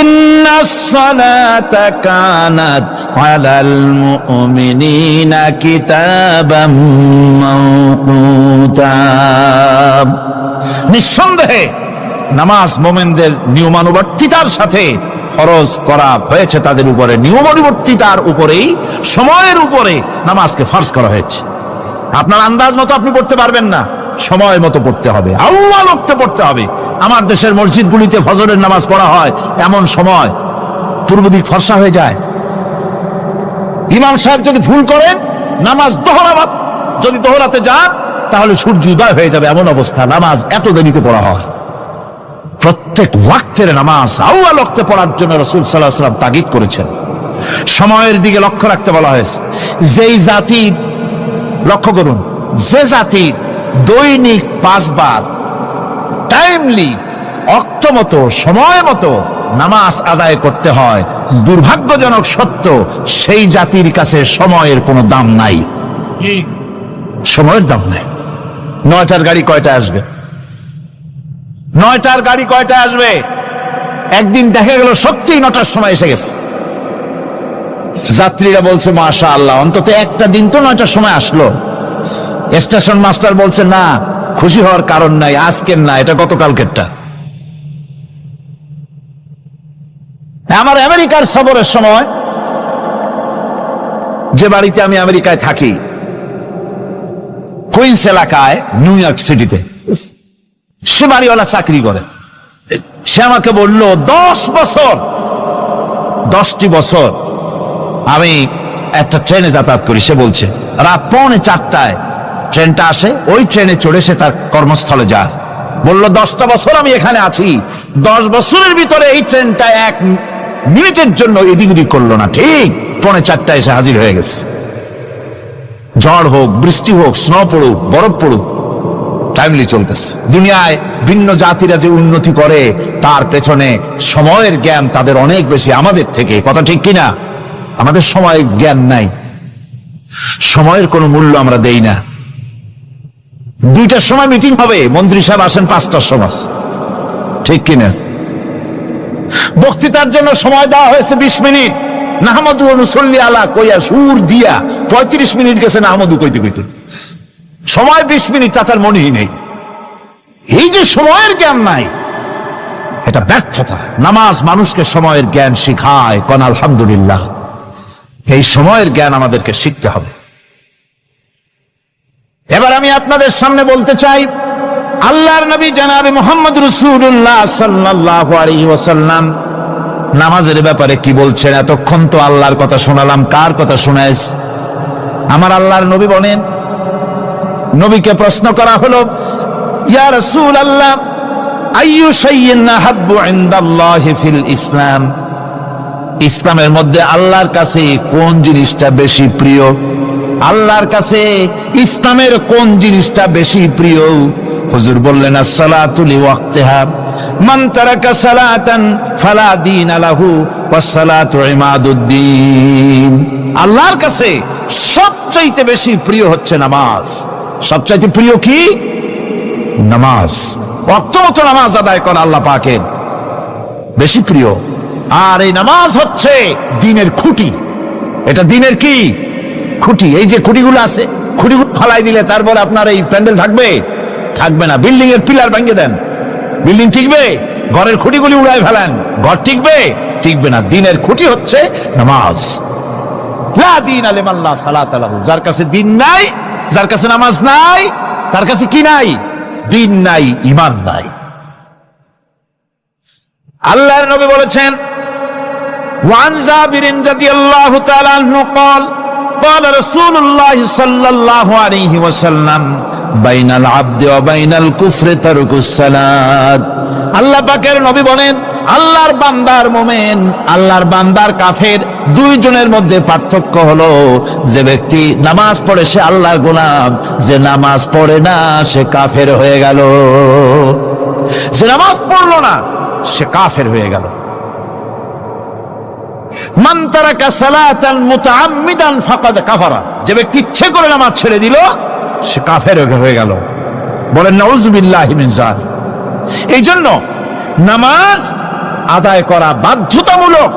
ইন্নাস সালাতা কানাত আলাল মুমিনিনা কিতাবাম মাওকুতা। নিঃসন্দেহে নামাজ মুমিনদের নিয়মানুবর্তিতার সাথে ফরজ করা হয়েছে, তাদের উপরে নিয়মানুবর্তিতার উপরেই, সময়ের উপরে নামাজকে ফরজ করা হয়েছে। আপনার আন্দাজ মতো আপনি পড়তে পারবেন না, সময় মতো পড়তে হবে, আল্লাহ ওয়াক্তে পড়তে হবে। আমার দেশের মসজিদগুলিতে ফজরের নামাজ পড়া হয় এমন সময় পূর্ব দিক ফর্সা হয়ে যায়। ইমাম সাহেব যদি ভুল করেন, নামাজ যদি দোহরাতে যান, তাহলে সূর্য উদয় হয়ে যাবে, এমন অবস্থা। নামাজ এত দেরিতে পড়া হয়। প্রত্যেক ওয়াক্তের নামাজ আউয়াল ওয়াক্তে পড়ার জন্য রাসূল সাল্লাল্লাহু আলাইহি ওয়াসাল্লাম তাগিদ করেছেন। সময়ের দিকে লক্ষ্য রাখতে বলা হয়েছে। যেই জাতি, লক্ষ্য করুন, যে জাতি দৈনিক 5 বার টাইমলি, অক্ত মতো, সময় মতো নামাজ আদায় করতে হয়, দুর্ভাগ্যজনক সত্য, সেই জাতির কাছে সময়ের কোনো দাম নাই। সময়ের দাম নাই। 9টার গাড়ি কয়টায় আসবে? 9টার গাড়ি কয়টায় আসবে? একদিন দেখা গেল সত্যি 9টার সময় এসে গেছে। যাত্রীরা বলছে মাশাআল্লাহ, অন্তত একটা দিন তো 9টার সময় আসলো। স্টেশন মাস্টার বলছে না, খুশি হওয়ার কারণ নাই, আজকের না, এটা গতকালকেরটা। আমার আমেরিকার সফরের সময়, যে বাড়িতে আমি আমেরিকায় থাকি, কুইন্স এলাকায়, নিউ ইয়র্ক সিটিতে, সে বাড়িওয়ালা চাকরি করে। সে আমাকে বলল, 10টি বছর আমি একটা ট্রেনে যাতায়াত করি। সে বলছে রাত 3:45 ট্রেনটা আসে, ওই ট্রেনে চড়ে সে তার কর্মস্থলে যায়। বলল 10টা বছর আমি এখানে আছি, 10 বছরের ভিতরে এই ট্রেনটা 1 মিনিটের জন্য এদিক ওদিক করলো না, ঠিক 3:45 এসে হাজির হয়ে গেছে। ঝড় হোক, বৃষ্টি হোক, স্নো পড়ুক, বরফ পড়ুক, ফ্যামিলি চলতেছে। দুনিয়ায় ভিন্ন জাতিরা যে উন্নতি করে তার পেছনে সময়ের জ্ঞান তাদের অনেক বেশি আমাদের থেকে, কথা ঠিক কিনা? আমাদের সময়ের জ্ঞান নাই, সময়ের কোনো মূল্য আমরা দেই না। 2টার সময় মিটিং হবে, মন্ত্রী সাহেব আসেন 5টার সময়, ঠিক কিনা? বক্তৃতার জন্য সময় দেওয়া হয়েছে 20 মিনিট, নাহমাদু ওয়া নুসাল্লি আলা কইয়া সুর দিয়া 35 মিনিট গেছে নাহমাদু কইতে কইতে, সময় 20 মিনিট, তার মনেই নেই। এই যে সময়ের জ্ঞান নাই, এটা ব্যর্থতা। নামাজ মানুষকে সময়ের জ্ঞান শিখায়, কোন আলহামদুলিল্লাহ। এই সময়ের জ্ঞান আমাদেরকে শিখতে হবে। এবার আমি আপনাদের সামনে বলতে চাই, আল্লাহর নবী জনাবে মুহাম্মদ রাসূলুল্লাহ সাল্লাল্লাহু আলাইহি ওয়াসাল্লাম নামাজের ব্যাপারে কি বলছেন। এতক্ষণ তো আল্লাহর কথা শোনালাম, কার কথা শোনাইছে? আমার আল্লাহর নবী বলেন, নবীকে প্রশ্ন করা হলো, ইয়া রাসূলুল্লাহ আইয়ু শাইইন আহাব্বু ইনদাল্লাহি ফিল ইসলাম, ইসলামের মধ্যে আল্লাহর কাছে কোন জিনিসটা বেশি প্রিয়? আল্লাহর কাছে ইসলামের কোন জিনিসটা বেশি প্রিয়? হুজুর বললেন, as-salatu li waqtiha, মান তারাকা সালাতান ফালা দীন লাহু ওয়াস-সালাতু ইমাদুদ্দিন। আল্লাহর কাছে সবচাইতে বেশি প্রিয় হচ্ছে নামাজ। সবচাইতে প্রিয় কি? নামাজ। ওয়াক্ত মতো নামাজ আদায় করা আল্লাহ পাকের বেশি প্রিয়। আর এই নামাজ হচ্ছে দ্বীনের খুঁটি। এটা দ্বীনের কি? খুঁটি। এই যে খুঁটিগুলো আছে, খুঁটিগুলো ফালাই দিলে তারপর আপনার এই প্যান্ডেল থাকবে? থাকবে না। বিল্ডিং এর পিলার ভেঙে দেন, বিল্ডিং টিকবে? ঘরের খুঁটিগুলি উড়ায় ফেলেন, ঘর টিকবে? টিকবে না। দ্বীনের খুঁটি হচ্ছে নামাজ। লা দীনা লিমান লা সালাতা লাহু, যার কাছে দ্বীন নাই, যার কাছে নামাজ নাই, তার কাছে কি নাই? দ্বীন নাই, ঈমান নাই। আল্লাহর নবী বলেছেন, ওয়ান জাবিরিন রাদিয়াল্লাহু তাআলা আনহু قال قال رسول الله صلى الله عليه وسلم بين العبد وبين الكفر ترك الصلاة। আল্লাহ পাকের নবী বলেন, আল্লাহর বান্দার মুমিন, আল্লাহর বান্দার কাফের, দুইজনের মধ্যে পার্থক্য হলো, যে ব্যক্তি নামাজ পড়ে সে আল্লাহর গোলাম, যে নামাজ পড়ে না সে কাফের হয়ে গেল। যে নামাজ পড়লো না সে কাফের হয়ে গেল। মান তারাকা সালাতান মুতাআম্মিদান ফাকাদ কাফারা, যে ব্যক্তি ইচ্ছে করে নামাজ ছেড়ে দিল সে কাফের হয়ে গেল। বলেন নাউযুবিল্লাহি মিন যালিক। এই জন্য নামাজ আদায় করা বাধ্যতামূলক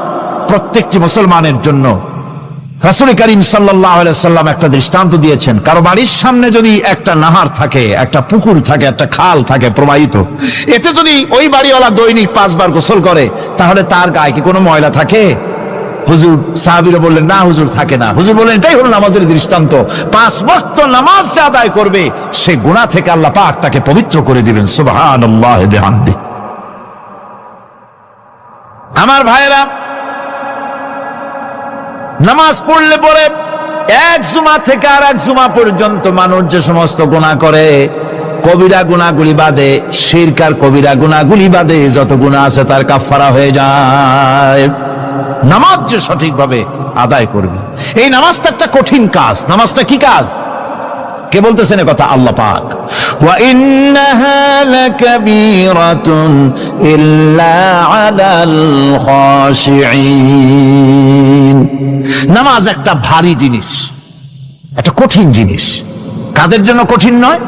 প্রত্যেকটি মুসলমানের জন্য। রাসূল করিম সাল্লাল্লাহু আলাইহি ওয়াসাল্লাম একটা দৃষ্টান্ত দিয়েছেন, কারো বাড়ির সামনে যদি একটা নাহার থাকে, একটা পুকুর থাকে, একটা খাল থাকে প্রবাহিত, এতে যদি ওই বাড়িওয়ালা দৈনিক 5 বার গোসল করে, তাহলে তার গায়ে কি কোনো ময়লা থাকে? হুজুর, সাহাবীরা বললেন, না হুজুর, থাকে না। হুজুর বললেন, এটাই হলো নামাজের দৃষ্টান্ত। 5 ওয়াক্ত নামাজ যে আদায় করবে সে গুনাহ থেকে আল্লাহ পাক তাকে পবিত্র করে দিবেন। সুবহানাল্লাহি বিহামদি। আমার ভাইরা, নামাজ পড়লে পরে এক জুমা থেকে আর এক জুমা পর্যন্ত মানুষ যে সমস্ত গুনাহ করে, কবিরা গুনাহগুলি বাদে, শিরক আর কবিরা গুনাহগুলি বাদে যত গুনাহ আছে তার কাফারা হয়ে যায়। নামাজ যে সঠিকভাবে আদায় করবে, এই নামাজটা একটা কঠিন কাজ। নামাজটা কি কাজ? কে বলতেছেন কথা? আল্লাহ পাক। ওয়া ইন্নাহা লাকাবীরাতুন ইল্লা আলাল খাশিঈন। নামাজ একটা ভারী জিনিস, একটা কঠিন জিনিস। কাদের জন্য কঠিন নয়?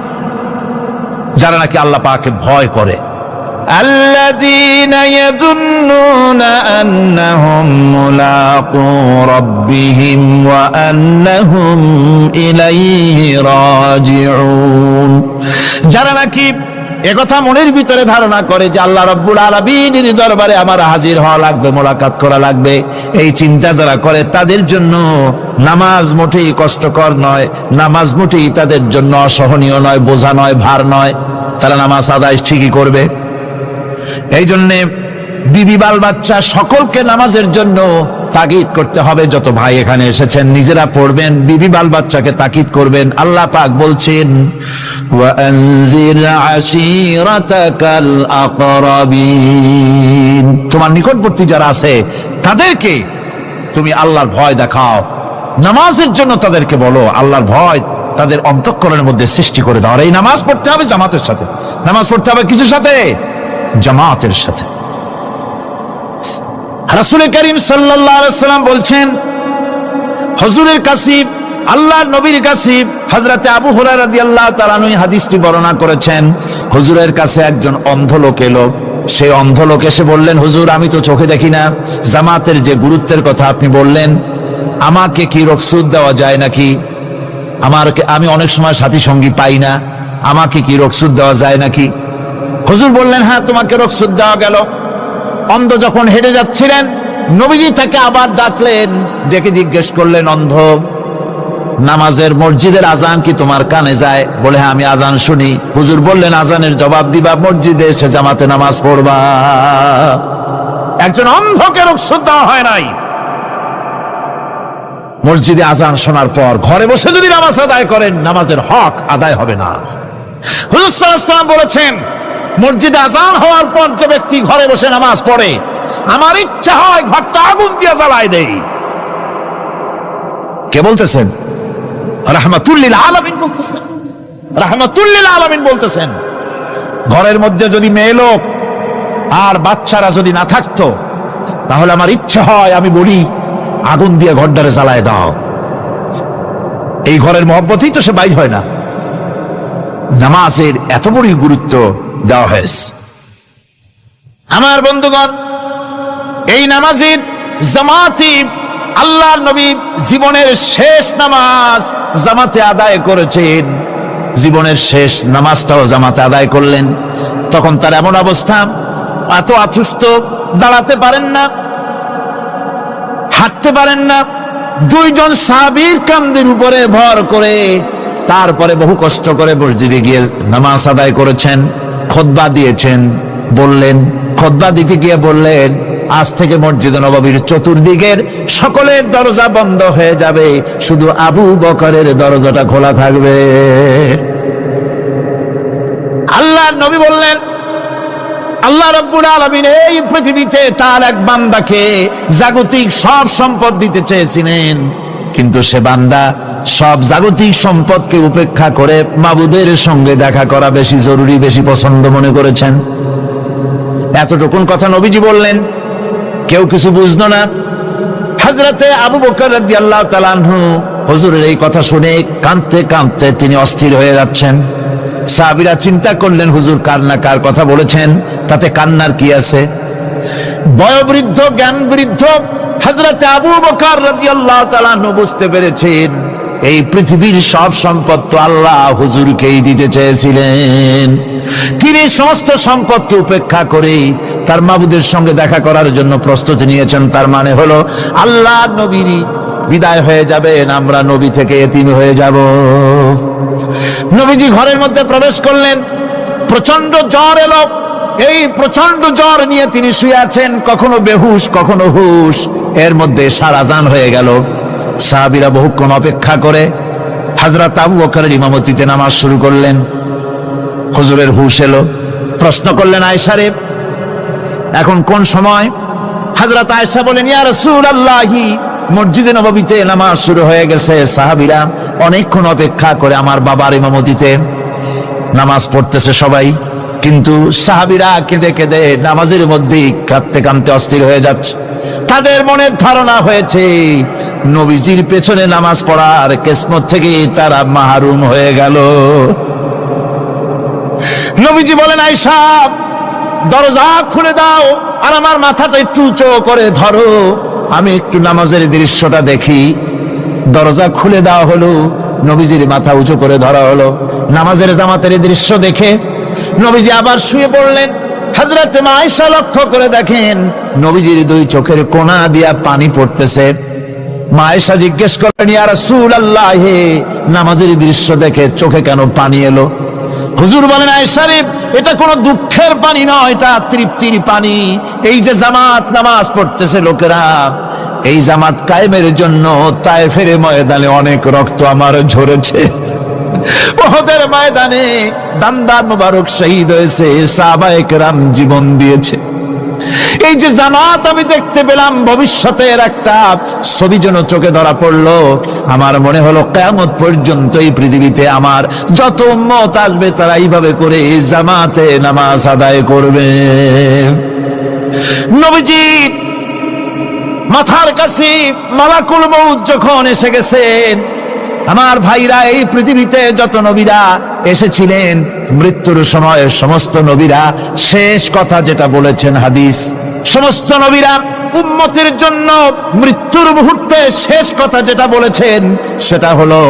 যারা নাকি আল্লাহ পাককে ভয় করে। আল্লাযীনা ইয়াযুন্নুনা আন্নাহুম মুলাকু রাব্বিহিম ওয়া আন্নাহুম ইলাইহি রাজিউন। যারা নাকি একথা মনের ভিতরে ধারণা করে যে আল্লাহ রাব্বুল আলামিনের দরবারে আমার হাজির হওয়া লাগবে, মোলাকাত করা লাগবে, এই চিন্তা যারা করে তাদের জন্য নামাজ মোটেই কষ্টকর নয়, নামাজ মোটেই তাদের জন্য অসহনীয় নয়, বোঝা নয়, ভার নয়। তারা নামাজ আদায় ঠিকই করবে। এই জন্যে বিবি, বাল বাচ্চা সকলকে নামাজের জন্য তাগিদ করতে হবে। যত ভাই এখানে এসেছেন নিজেরা পড়বেন, বিবি বাল বাচ্চাকে তাকিদ করবেন। আল্লাহ পাক বলছেন, ওয়া আনজির আশীরাতাকাল আকরাবিন, তোমার নিকটবর্তী যারা আছে তাদেরকে তুমি আল্লাহর ভয় দেখাও। নামাজের জন্য তাদেরকে বলো, আল্লাহর ভয় তাদের অন্তঃকরণের মধ্যে সৃষ্টি করে দাও। আর এই নামাজ পড়তে হবে জামাতের সাথে। নামাজ পড়তে হবে কিছুর সাথে? জামাতের সাথে। রাসূল করিম সাল্লাল্লাহু আলাইহি ওয়াসাল্লাম বলছেন, হুজুরের কাছে, আল্লাহর নবীর কাছে হযরতে আবু হুরায়রা রাদিয়াল্লাহু তাআলা আনহু হাদিসটি বর্ণনা করেছেন। হুজুরের কাছে একজন অন্ধ লোক এলো। সেই অন্ধ লোক এসে বললেন, হুজুর আমি তো চোখে দেখি না, জামাতের যে গুরুত্বের কথা আপনি বললেন, আমাকে কি রুখসত দেওয়া যায় নাকি? আমি অনেক সময় সাথী সঙ্গী পাই না, আমাকে কি রুখসত দেওয়া যায় নাকি? হুজুর বললেন, হ্যাঁ তোমাকে রুখসত দেওয়া গেল। অন্ধ যখন হেঁটে যাচ্ছিলেন, নবীজি তাকে আবার ডাকলেন, ডেকে জিজ্ঞেস করলেন, অন্ধ, নামাজের মসজিদের আজান কি তোমার কানে যায়? বলে, হ্যাঁ আমি আজান শুনি। হুজুর বললেন, আজানের জবাব দিবা, মসজিদে এসে জামাতে নামাজ পড়বা। একজন অন্ধকে রুখসত দেওয়া হয় নাই। মসজিদে আজান শোনার পর ঘরে বসে যদি নামাজ আদায় করেন, নামাজের হক আদায় হবে না। হুজুর সাল্লাল্লাহু আলাইহি ওয়াসাল্লাম বলেছেন, মসজিদে আজান হওয়ার পর যে ব্যক্তি ঘরে বসে নামাজ পড়ে, আমার ইচ্ছা হয় ঘরটা আগুন দিয়ে জ্বালায় দেই। কে বলতেছেন? রাহমাতুল লিল আলামিন বলতেছেন। রাহমাতুল লিল আলামিন বলতেছেন, ঘরের মধ্যে যদি মেয়ে লোক আর বাচ্চারা যদি না থাকতো, তাহলে আমার ইচ্ছা হয় আমি বলি আগুন দিয়ে ঘরটারে জ্বালায় দাও। এই ঘরের মহব্বতেই তো সে বাইর হয় না। নামাজের এত বড় গুরুত্ব দেওয়া হয়েছে। আমার বন্ধুগণ, এই নামাজের জামাতি আল্লাহর নবী জীবনের শেষ নামাজ জামাতে আদায় করেছেন। জীবনের শেষ নামাজটাও জামাতে আদায় করলেন। তখন তার এমন অবস্থা, এত অসুস্থ, দাঁড়াতে পারেন না, হাঁটতে পারেন না। দুইজন সাহাবীর কাঁধের উপরে ভর করে তারপরে বহু কষ্ট করে মসজিদে গিয়ে নামাজ আদায় করেছেন। খুতবা দিয়েছেন, বললেন, খুতবা দিতে গিয়ে বললেন, আজ থেকে মসজিদ নববীর চতুর্দিকের সকলের দরজা বন্ধ হয়ে যাবে, শুধু আবু বকরের দরজাটা খোলা থাকবে। আল্লাহর নবী বললেন, আল্লাহ রাব্বুল আলামিন এই পৃথিবীতে তার এক বান্দাকে জাগতিক সব সম্পদ দিতে চেয়েছিলেন, কিন্তু সে বান্দা সব জাগতিক সম্পদকে উপেক্ষা করে মাবুদের সঙ্গে দেখা করা বেশি জরুরি, বেশি পছন্দ মনে করেছেন। এতটুকুন কথা নবীজি বললেন, কেউ কিছু বুঝলো না। হযরতে আবু বকর রাদিয়াল্লাহু তাআলা আনহু হুজুরের এই কথা শুনে কাঁদতে কাঁদতে তিনি অস্থির হয়ে যাচ্ছেন। সাহাবীরা চিন্তা করলেন, হুজুর কার কথা বলেছেন, তাতে কান্নার কি আছে? বয়োবৃদ্ধ, জ্ঞান বৃদ্ধ হযরতে আবু বকর রাদিয়াল্লাহু তাআলা আনহু বুঝতে পেরেছেন, এই পৃথিবীর সব সম্পদ তো আল্লাহ হুজুরকেই দিতে চেয়েছিলেন। তিনি সমস্ত সম্পদকে উপেক্ষা করে তার মাবুদের সঙ্গে দেখা করার জন্য প্রস্তুতি নিয়েছেন। তার মানে হলো আল্লাহ নবী বিদায় হয়ে যাবেন, আমরা নবী থেকে এতিম হয়ে যাব। নবীজি ঘরের মধ্যে প্রবেশ করলেন, প্রচন্ড জ্বর এলো। এই প্রচন্ড জ্বর নিয়ে তিনি শুয়ে আছেন, কখনো বেহুশ কখনো হুশ। এর মধ্যে সারা জান হয়ে গেল। সাহাবীরা বহুক্ষণ অপেক্ষা করে হযরত আবু বকরের ইমামতিতে নামাজ শুরু করলেন। হুজুরের হুশ এলো, প্রশ্ন করলেন, আয়েশা রে, এখন কোন সময়? হযরত আয়েশা বলেন, ইয়া রাসূলুল্লাহি, মসজিদে নববীতে নামাজ শুরু হয়ে গেছে। সাহাবীরা অনেকক্ষণ অপেক্ষা করে আমার বাবার ইমামতিতে নামাজ পড়তেছে সবাই, কিন্তু সাহাবীরা কেঁদে কেঁদে নামাজের মধ্যেই কাঁদতে কাঁদতে অস্থির হয়ে যাচ্ছে। তাদের মনের ধারণা হয়েছে নবীজির পেছনে নামাজ পড়ার কিসমত থেকে তারা মাহরুম হয়ে গেল। নবীজি বলেন, আয়েশা দরজা খুলে দাও আর আমার মাথাটা একটু উঁচু করে ধরো, আমি একটু নামাজের দৃশ্যটা দেখি। দরজা খুলে দেওয়া হলো, নবীজির মাথা উঁচু করে ধরা হলো। নামাজের জামাতের দৃশ্য দেখে নবীজি আবার শুয়ে পড়লেন। হযরত আয়েশা লক্ষ্য করে দেখেন নবীজির দুই চোখের কোণা দিয়া পানি পড়তেছে। মা আয়েশা জিজ্ঞেস করেন, ইয়া রাসূলুল্লাহ, নামাজের দৃশ্য দেখে চোখে কেন পানি এলো? হুজুর বলেন, আয়েশা রে, এটা কোনো দুঃখের পানি নয়, এটা তৃপ্তির পানি। এই যে জামাত নামাজ পড়তেছে লোকেরা, এই জামাত কায়েমের জন্য তায়েফের ময়দানে অনেক রক্ত আমার ঝরেছে। উহুদের ময়দানে দান্দার মুবারক শহীদ হয়েছে, সাহাবায়ে কেরাম জীবন দিয়েছে। এই যে জামাত আমি দেখতে পেলাম, ভবিষ্যতের একটা ছবি যেন চোখে ধরা পড়লো। আমার মনে হলো কিয়ামত পর্যন্ত এই পৃথিবীতে আমার যত উম্মত আসবে তারা এইভাবে করে জামাতে নামাজ আদায় করবে। নবীজি মাথার কাছে মালাকুল মউত যখন এসে গেছেন, আমার ভাইরা, এই পৃথিবীতে যত নবীরা এসেছিলেন মৃত্যুর সময় সমস্ত নবীরা শেষ কথা যেটা বলেছেন, হাদিস, সমস্ত নবীরা উম্মতের জন্য মৃত্যুর মুহূর্তে শেষ কথা যেটা বলেছেন সেটা হলো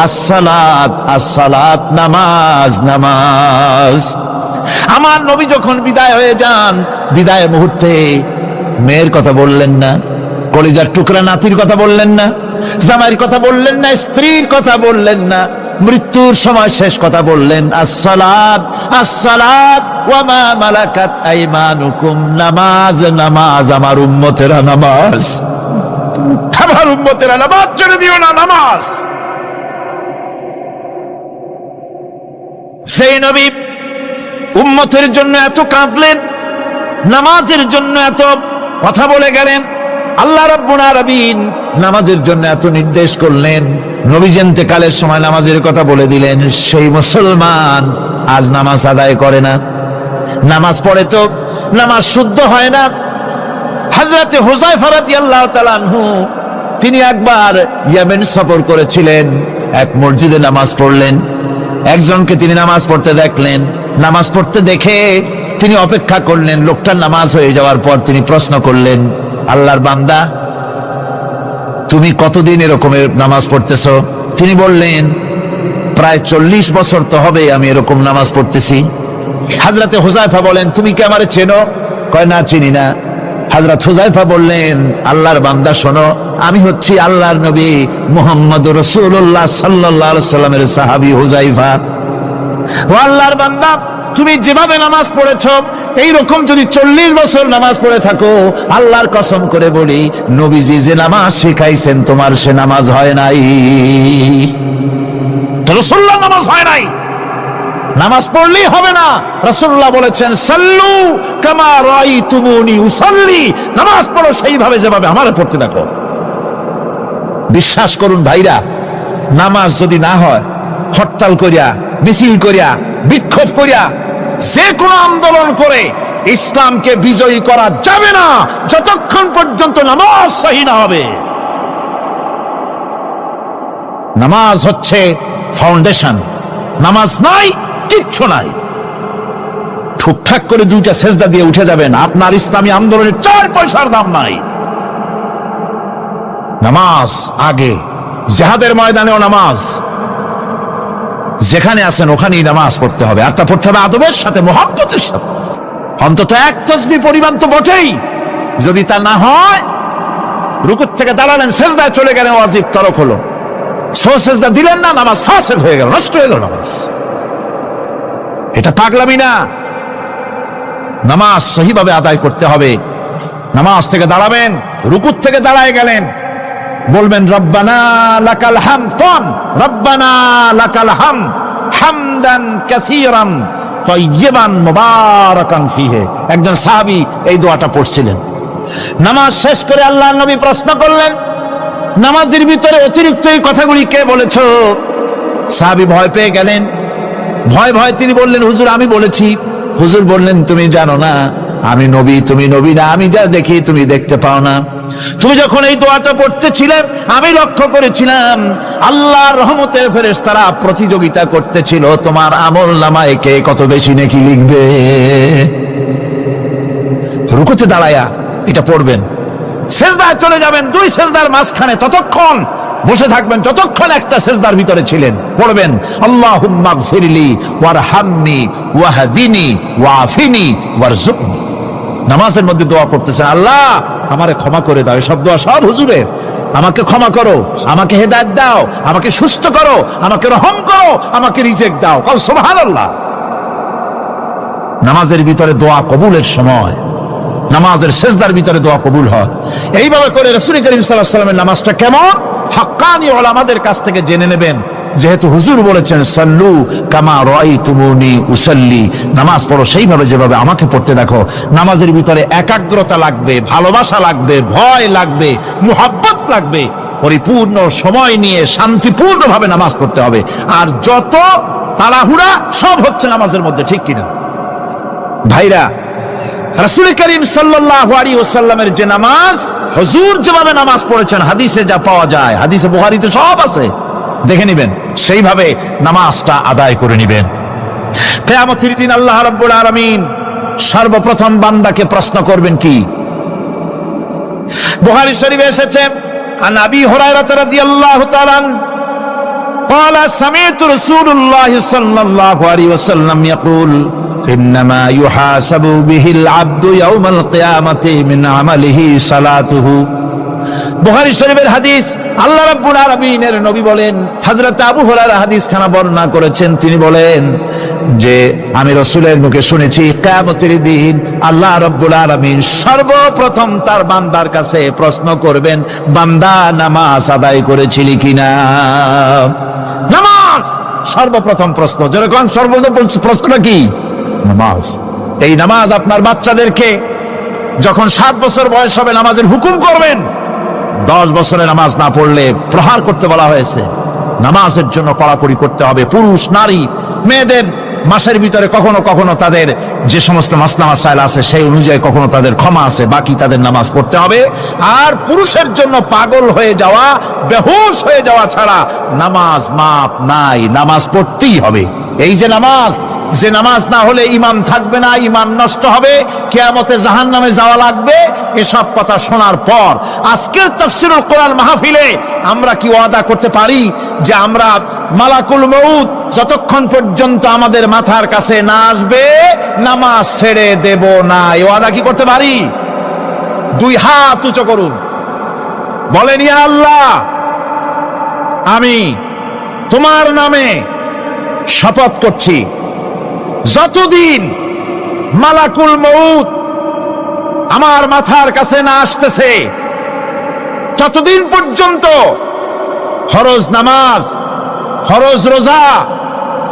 আসসালাত, আসসালাত, নামাজ, নামাজ। আমার নবী যখন বিদায় হয়ে যান, বিদায় মুহূর্তে মেয়ের কথা বললেন না, কলিজার টুকরা নাতির কথা বললেন না, জামাইয়ের কথা বললেন না, স্ত্রীর কথা বললেন না, মৃত্যুর সময় শেষ কথা বললেন আসসালাত, আসসালাত ওয়া মা মালাকাত আইমানুকুম, নামাজ, নামাজ, আমার উম্মতেরা নামাজ, আমার উম্মতেরা নামাজ ছেড়ে দিও না, নামাজ। সেই নবী উম্মতের জন্য এত কাঁদলেন, নামাজের জন্য এত কথা বলে গেলেন, আল্লাহ রাব্বুল আলামিন নামাজের জন্য এত নির্দেশ করলেন, নবী ইন্তেকালের সময় নামাজের কথা বলে দিলেন। সেই মুসলমান আজ নামাজ আদায় করে না, নামাজ পড়ে তো নামাজ শুদ্ধ হয় না। হযরতে হুযায়ফা রাদিয়াল্লাহু তাআলা আনহু তিনি একবার ইয়েমেন সফর করেছিলেন, এক মসজিদে নামাজ পড়লেন, একজনকে তিনি নামাজ পড়তে দেখলেন, নামাজ পড়তে দেখে তিনি অপেক্ষা করলেন, লোকটার নামাজ হয়ে যাওয়ার পর তিনি প্রশ্ন করলেন, আল্লাহর বান্দা, তুমি কতদিন এরকমের নামাজ পড়তেছো? তিনি বললেন, প্রায় 40 বছর তো হবে আমি এরকম নামাজ পড়তেছি। হযরতে হুযায়ফা বলেন, তুমি কি আমারে চেনো? কয়, না, চিনি না। হযরত হুযায়ফা বললেন, আল্লাহর বান্দা শোনো, আমি হচ্ছি আল্লাহর নবী মুহাম্মদুর রাসূলুল্লাহ সাল্লাল্লাহু আলাইহি সাল্লামের সাহাবী হুযায়ফা। ও আল্লাহর বান্দা, তুমি যেভাবে নামাজ পড়েছো এইরকম যদি 40 বছর নামাজ পড়ে থাকো, আল্লাহর কসম করে বলি, নবীজি যে নামাজ শিখাইছেন তোমার সে নামাজ হয় নাই, রাসূলুল্লাহ নামাজ হয় নাই। নামাজ পড়লেই হবে না, রাসূলুল্লাহ বলেছেন, সাল্লু কামা রাআইতুমুনি উসাল্লি, নামাজ পড়ো সেইভাবে যেভাবে আমারে পড়তে দেখো। বিশ্বাস করুন ভাইরা, নামাজ যদি না হয়, হরতাল করিয়া, মিছিল করিয়া, বিক্ষোভ করিয়া, যে কোনো আন্দোলন করে ইসলামকে বিজয়ী করা যাবে না যতক্ষণ পর্যন্ত নামাজ সহি না হবে। নামাজ হচ্ছে ফাউন্ডেশন, নামাজ নাই কিচ্ছু নাই। ঠুকঠাক করে 2টা সেজদা দিয়ে উঠে যাবেন, আপনার ইসলামী আন্দোলনের 4 পয়সার দাম নাই। নামাজ আগে, জিহাদের ময়দানেও নামাজ, যেখানে আছেন ওখানেই নামাজ পড়তে হবে, আর তা পড়তে হবে আদবের সাথে, মুহাব্বতের সাথে। অন্তত এক তাসবিহ পরিমাণ তো বটেই। যদি তা না হয়, রুকুর থেকে দাঁড়ালেন, সেজদায় চলে গেলেন, ওয়াজিব তরক হলো, সেজদা দিলেন না, নামাজ ফাসেদ হয়ে গেল, নষ্ট হয়ে গেল নামাজ। এটা পাগলামি না, নামাজ সহিভাবে আদায় করতে হবে। নামাজ থেকে দাঁড়াবেন, রুকুর থেকে দাঁড়ায় গেলেন, বলবেন রব্বানা লাকাল হামদ, কোন রব্বানা লাকাল হামদ হামদান কাসীরান তাইয়িবান মুবারাকান ফিহি। একজন সাহাবী এই দোয়াটা পড়ছিলেন। নামাজ শেষ করে আল্লাহর নবী প্রশ্ন করলেন, নামাজের ভিতরে অতিরিক্ত এই কথাগুলি কে বলেছো? সাহাবী ভয় পেয়ে গেলেন, ভয় ভয় তিনি বললেন, হুজুর আমি বলেছি। হুজুর বললেন, তুমি জানো না আমি নবী, তুমি নবী না, আমি যা দেখি তুমি দেখতে পাও না। তুমি যখন এই দোয়াটা পড়তেছিলে আমি লক্ষ্য করেছিলাম আল্লাহর রহমতের ফেরেশতারা প্রতিযোগিতা করতেছিল তোমার আমল নামায় কে কত বেশি নেকি লিখবে। রুকুতে দাঁড়ায়া এটা পড়বেন, সেজদায় চলে যাবেন, 2 সেজদার মাঝখানে ততক্ষণ বসে থাকবেন যতক্ষণ একটা সেজদার ভিতরে ছিলেন। পড়বেন আল্লাহুম্মা গফিরলি ওয়ারহামনি ওয়াহদিনি ওয়াআফিনি ওয়ারযুকনি। নামাজের মধ্যে দোয়া করতেছেন, আল্লাহ আমারে ক্ষমা করে দাও। এসব দোয়া সব হুজুরের। আমাকে ক্ষমা করো, আমাকে হেদায়েত দাও, আমাকে সুস্থ করো, আমাকে রহম করো, আমাকে রিজিক দাও। সুবহানাল্লাহ। নামাজের ভিতরে দোয়া কবুলের সময়, নামাজের সেজদার ভিতরে দোয়া কবুল হয়। এইভাবে করে রাসূল করিম সাল্লাল্লাহু আলাইহি ওয়াসাল্লামের নামাজটা কেমন, হাক্কানি উলামাদের কাছ থেকে জেনে নেবেন যেহেতু হুজুর বলেছেন সাল্লু কামা রাআইতুমুনি উসাল্লি, নামাজ পড়ো সেইভাবে যেভাবে আমাকে পড়তে দেখো। নামাজের ভিতরে একাগ্রতা লাগবে, ভালোবাসা লাগবে, ভয় লাগবে, মুহাব্বত লাগবে, পরিপূর্ণ সময় নিয়ে শান্তিপূর্ণভাবে নামাজ পড়তে হবে। আর যত তাড়াহুড়া সব হচ্ছে নামাজের মধ্যে, ঠিক কিনা ভাইরা? রাসূল করিম সাল্লাল্লাহু আলাইহি ওয়াসাল্লামের যে নামাজ, হুজুর যেভাবে নামাজ পড়েছেন, হাদিসে যা পাওয়া যায়, হাদিসে বুখারীতে সব আছে, দেখে নেবেন, সেইভাবে নামাজটা আদায় করে নেবেন। কিয়ামতের দিন আল্লাহ রাব্বুল আলামিন সর্বপ্রথম বান্দাকে প্রশ্ন করবেন কি? বুখারী শরীফে এসেছে, আন আবি হুরায়রা রাদিয়াল্লাহু তাআলা قال سمعت رسول الله صلى الله عليه وسلم يقول إنما يحاسب به العبد يوم القيامة من عمله صلاته। বুখারী শরীফের হাদিস, আল্লাহ রাব্বুল আলামিনের নবী বলেন, হযরত আবু হুরায়রা হাদিস খানা বর্ণনা করেছেন, তিনি বলেন যে আমি রাসূলের মুখে শুনেছি কিয়ামতের দিন আল্লাহ রাব্বুল আলামিন সর্বপ্রথম তার বান্দার কাছে প্রশ্ন করবেন, বান্দা নামাজ আদায় করেছিলি কিনা? নামাজ সর্বপ্রথম প্রশ্ন। যেরকম সর্বপ্রথম প্রশ্নটা কি? নামাজ। এই নামাজ আপনার বাচ্চাদেরকে যখন 7 বছর বয়স হবে নামাজের হুকুম করবেন, 10 বছরে নামাজ না পড়লে প্রহার করতে বলা হয়েছে। নামাজের জন্য কড়াকড়ি করতে হবে। পুরুষ নারী মেয়েদের মাসের ভিতরে কখনো কখনো তাদের যে সমস্ত মাসলা মাসাইল আছে সেই অনুযায়ী কখনো তাদের ক্ষমা আছে, বাকি তাদের নামাজ পড়তে হবে। আর পুরুষের জন্য পাগল হয়ে যাওয়া, বেহুশ হয়ে যাওয়া ছাড়া নামাজ মাপ নাই, নামাজ পড়তেই হবে। এই যে নামাজ না হলে ঈমান থাকবে না, ঈমান নষ্ট হবে, কিয়ামতে জাহান্নামে যাওয়া লাগবে, এসব কথা শোনার পর আজকের তাফসীরুল কোরআন মাহফিলে আমরা কি ওয়াদা করতে পারি যে আমরা মালাকুল মউত যতক্ষণ পর্যন্ত আমাদের মাথার কাছে না আসবে নামাজ ছেড়ে দেব না? এই ওয়াদা কি করতে পারি? 2 হাত উঁচু করুন, বলেন ইয়া আল্লাহ, আমি তোমার নামে শপথ করছি, যতদিন মালাকুল মউত আমার মাথার কাছে না আসতেছে ততদিন পর্যন্ত ফরজ নামাজ, ফরজ রোজা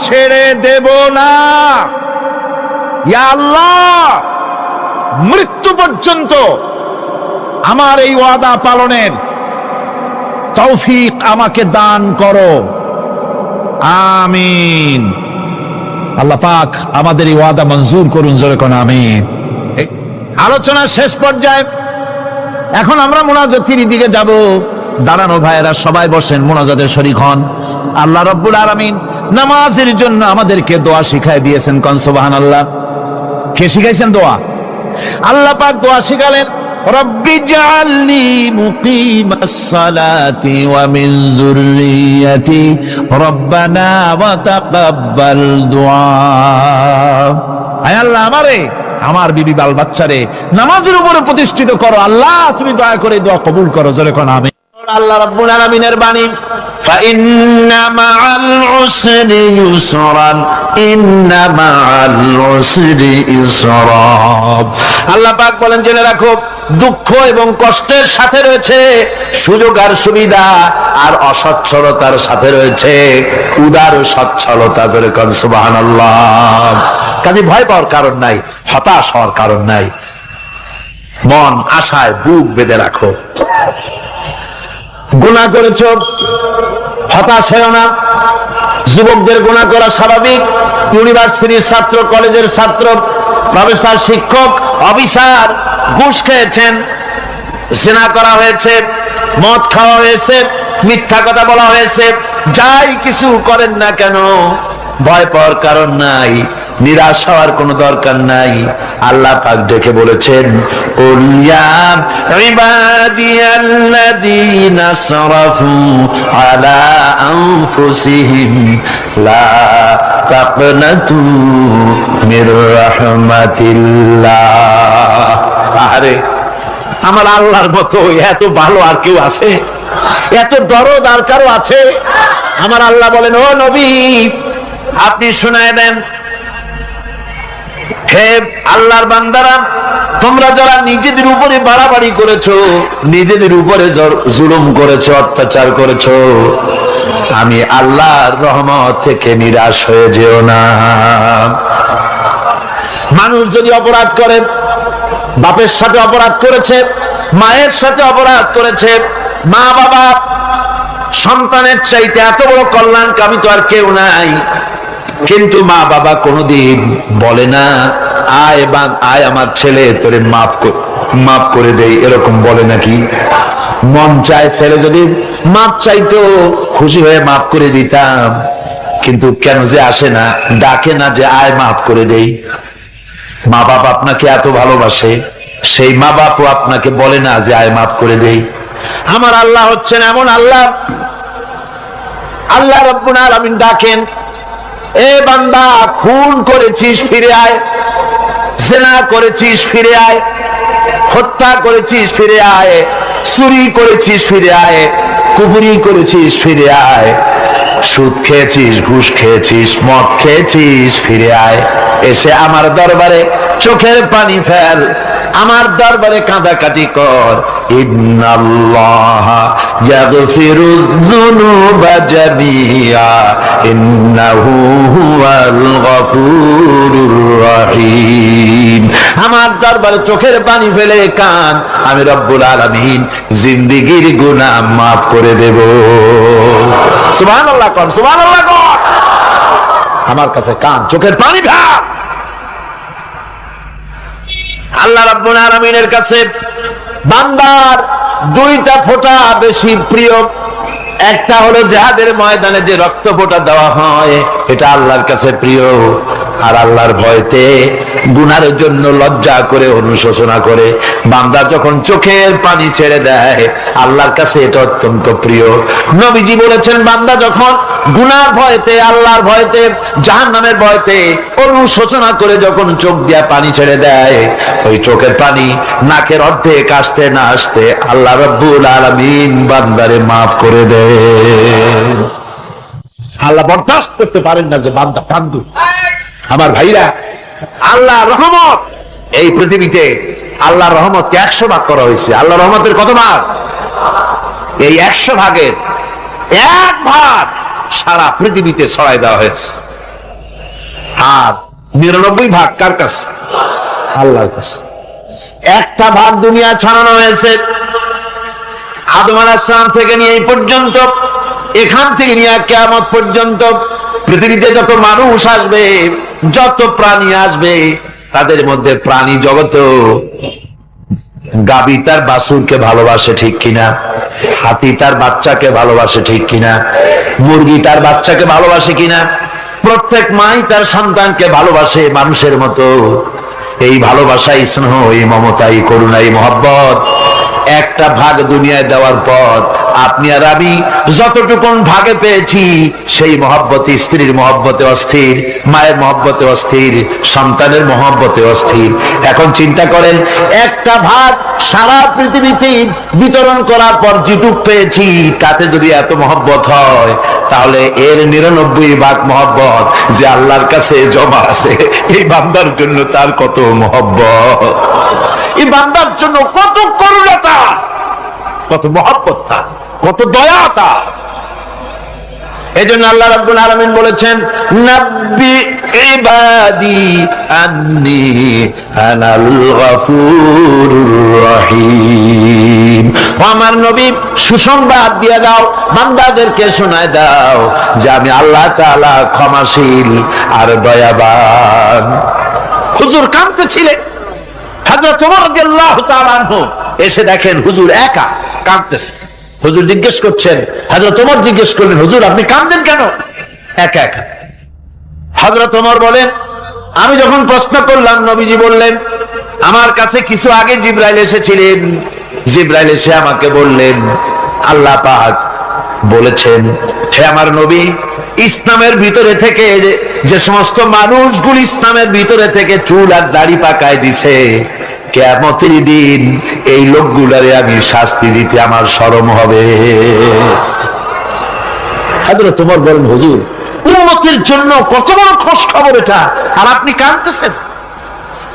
ছেড়ে দেব না। ইয়া আল্লাহ, মৃত্যু পর্যন্ত আমার এই ওয়াদা পালনের তৌফিক আমাকে দান করো, আমিন। আল্লাহ পাক আমাদের এই ওয়াদা মঞ্জুর করুন, জোরে কোন আমিন। আলোচনার শেষ পর্যায়ে এখন আমরা মুনাজাতের দিকে যাব। দাঁড়ানো ভাইয়েরা সবাই বসেন, মুনাজাতের শরীক হন। আল্লাহ রাব্বুল আলামিন নামাজের জন্য আমাদেরকে দোয়া শিখাই দিয়েছেন, কোন সুবহানাল্লাহ। কে শিখাইছেন দোয়া? আল্লাহ পাক দোয়া শিখালেন, রব্বি জাআলনি মুকিমাস সালাতি ওয়া মিন যুররিয়াতি রব্বানা ওয়া তাকাব্বাল দুআ। আয় আল্লাহ, আমারে আমার বিবি বাল বাচ্চারে নামাজের উপরে প্রতিষ্ঠিত করো, আল্লাহ তুমি দয়া করে দোয়া কবুল করো, জোরে কোন আমিন। আল্লাহ রাব্বুল আলামিনের বাণী, ফাইন্না মাআল উসরি ইউসরান, ইন্না মাআল উসরি ইউসরা। আল্লাহ পাক বলেন, জেনে রাখো, দুঃখ এবং কষ্টের সাথে রয়েছে সুযোগ আর সুবিধা, আর অসচ্ছলতার সাথে রয়েছে উদার সচ্ছলতা, জোরে কোন সুবহানাল্লাহ। কাজে ভয় পাওয়ার কারণ নাই, হতাশ হওয়ার কারণ নাই, মন আশায় বুক বেঁধে রাখো। গুনাহ করেছ, হতাশ হও না। যুবকদের গুনাহ করা স্বাভাবিক। ইউনিভার্সিটির ছাত্র, কলেজের ছাত্র, প্রফেসর, শিক্ষক, অফিসার ঘুষ খেয়েছেন, জিনা করা হয়েছে, মদ খাওয়া হয়েছে, মিথ্যা কথা বলা হয়েছে, যাই কিছু করেন না কেন ভয় পাওয়ার কারণ নাই, নিরাশ হওয়ার কোনো দরকার নাই। আল্লাহ পাক ডেকে বলেছেন, কুল ইয়া ইবাদিয়াল্লাযীনা আসরাফু আলা আনফুসিহিম লা তাকনাতু মির রাহমাতিল্লাহ। আরে আমার আল্লাহর মতো এত ভালো আর কেউ আছে? এত দরদ আর কারো আছে? আমার আল্লাহ বলেন, ও নবী, আপনি শুনায় দেন, হে আল্লাহর বান্দারা, তোমরা যারা নিজেদের উপরে বাড়াবাড়ি করেছো, নিজেদের উপরে জুলুম করেছো, অত্যাচার করেছো, আমি আল্লাহর রহমত থেকে নিরাশ হয়ে যেও না। মানুষ যদি অপরাধ করে, বাপের সাথে অপরাধ করেছে, মায়ের সাথে অপরাধ করেছে, মা বাবা সন্তানের চাইতে এত বড় কল্যাণকামী তো আর কেউ নাই, কিন্তু মা বাবা কোনোদিন বলে না আয় আয় আমার ছেলে তোরে মাফ করে দেই, এরকম বলে নাকি? মন চায় ছেলে যদি মাপ চাইতো খুশি হয়ে মাফ করে দিতাম, কিন্তু কেন যে আসে না, ডাকে না যে আয় মাফ করে দেই। মা বাপ আপনাকে এত ভালোবাসে, সেই মা বাপও আপনাকে বলে না যে আয় মাফ করে দেই। আমার আল্লাহ হচ্ছেন এমন আল্লাহ, আল্লাহ রাব্বুল আলামিন ডাকেন, এ বান্দা খুন করেছিস ফিরে আয়, জিনা করেছিস ফিরে আয়, হত্যা করেছিস ফিরে আয়, চুরি করেছিস ফিরে আয়, কুফরি করেছিস ফিরে আয়, সুদ খেয়েছিস, ঘুষ খেয়েছিস, মদ খেয়েছিস ফিরে আয়, এসে আমার দরবারে চোখের পানি ফেল, আমার দরবারে কাঁদাকাটি কর। ইন্নাল্লাহা ইয়াগফিরুয যুনুবা জামিআ ইন্নাহু হুয়াল গফুরুর রহিম। আমার দরবারে চোখের পানি ফেলে কান, আমি রব্বুল আলামিন জিন্দেগীর গুনাহ মাফ করে দেব। সুবহানাল্লাহ কর, সুবহানাল্লাহ কর। আমার কাছে কান, চোখের পানি ফেল। আল্লাহ রাব্বুল আলামিনের কাছে বান্দার দুইটা ফোঁটা বেশি প্রিয়। একটা হলো জিহাদের ময়দানে যে রক্ত ফোঁটা দেওয়া হয়, এটা আল্লাহর কাছে প্রিয়। আর আল্লাহর ভয়তে গুনার জন্য লজ্জা করে অনুশোচনা করে বান্দা যখন চোখের পানি ছেড়ে দেয়, আল্লাহর কাছে এটা অত্যন্ত প্রিয়। নবীজি বলেছেন, বান্দা যখন গুনার ভয়তে, আল্লাহর ভয়তে, জাহান্নামের ভয়তে অনুশোচনা করে যখন চোখ দিয়া পানি ছেড়ে দেয়, ওই চোখের পানি নাকের অর্ধেক আসতে না আসতে আল্লাহ রাব্বুল আলামিন বান্দারে মাফ করে দেয়। আল্লাহ বরদাস্ত করতে পারেন না যে বান্দা কান্দু। আমার ভাইরা, আল্লাহ রহমত, এই পৃথিবীতে আল্লাহর রহমতকে 100 ভাগ করা হয়েছে। আল্লাহ রহমতের কত ভাগ? এই 100 ভাগের 1 ভাগ সারা পৃথিবীতে ছড়াই দেওয়া হয়েছে। আর 99 ভাগ কার কাছে? আল্লাহর কাছে। একটা ভাগ দুনিয়া ছড়ানো হয়েছে আদম আলাইহিস সালাম থেকে নিয়ে এই পর্যন্ত, এখান থেকে নিয়ে কিয়ামত পর্যন্ত পৃথিবীতে যত মানুষ আসবে, যত প্রাণী আসবে, তাদের মধ্যে প্রাণী জগত গাবি তার বাছুরকে ভালোবাসে ঠিক কিনা, হাতি তার বাচ্চাকে ভালোবাসে ঠিক কিনা, মুরগি তার বাচ্চাকে ভালোবাসে কিনা, প্রত্যেক মাই তার সন্তানকে ভালোবাসে মানুষের মতো। এই ভালোবাসা, স্নেহ, এই মমতা, এই করুণা, এই মহব্বত একটা ভাগ দুনিয়ায় দেওয়ার পর আপনি আর আমি যতটুকুন ভাগে পেয়েছি, সেই মহব্বতে, স্ত্রীর মহব্বতে অস্থির, মায়ের মহব্বতে অস্থির, সন্তানের মহব্বতে অস্থির। এখন চিন্তা করেন, একটা ভাগ সারা পৃথিবীতে বিতরণ করার পর যেটুক পেয়েছি, তাতে যদি এত মহব্বত হয়, তাহলে এর 99 ভাগ মহব্বত যে আল্লাহর কাছে জমা আছে, এই বান্দার জন্য তার কত মহব্বত, এই বান্দার জন্য কত করুণতা, কত মহব্বত, কত দয়াতা। এজন্য আল্লাহ রাব্বুল আলামিন বলেছেন, নাব্বি ইবাদি আন্নী আনাল গফুরুর রহিম। আমার নবী সুসংবাদ দিয়ে দাও, বান্দাদেরকে শোনায় দাও যে আমি আল্লাহ তাআলা ক্ষমাশীল আর দয়াবান। হুজুর কাঁদতেছিলেন, হযরত ওমর রাদিয়াল্লাহু তাআলা আনহু এসে দেখেন হুজুর একা কাঁদতেছে। হুজুর জিজ্ঞেস করছেন, হযরত ওমর জিজ্ঞেস করলেন, হুজুর আপনি কাঁদেন কেন একা একা? হযরত ওমর বলেন, আমি যখন প্রশ্ন করলাম, নবীজি বললেন, আমার কাছে কিছু আগে জিবরাইল এসেছিলেন। জিবরাইল এসে আমাকে বললেন, আল্লাহ পাক বলেছেন, হে আমার নবী, ইসলামের ভিতরে থেকে যে সমস্ত মানুষগুলো ইসলামের ভিতরে থেকে চুল আর দাড়ি পাকায় দিছে, কিয়ামতের দিন এই লোকগুলারে আমি শাস্তি দিতে আমার শরম হবে। হযরত ওমর বলেন, হুজুর উম্মতের জন্য কত বড় খুশ খবর এটা, আর আপনি কাঁদতেছেন।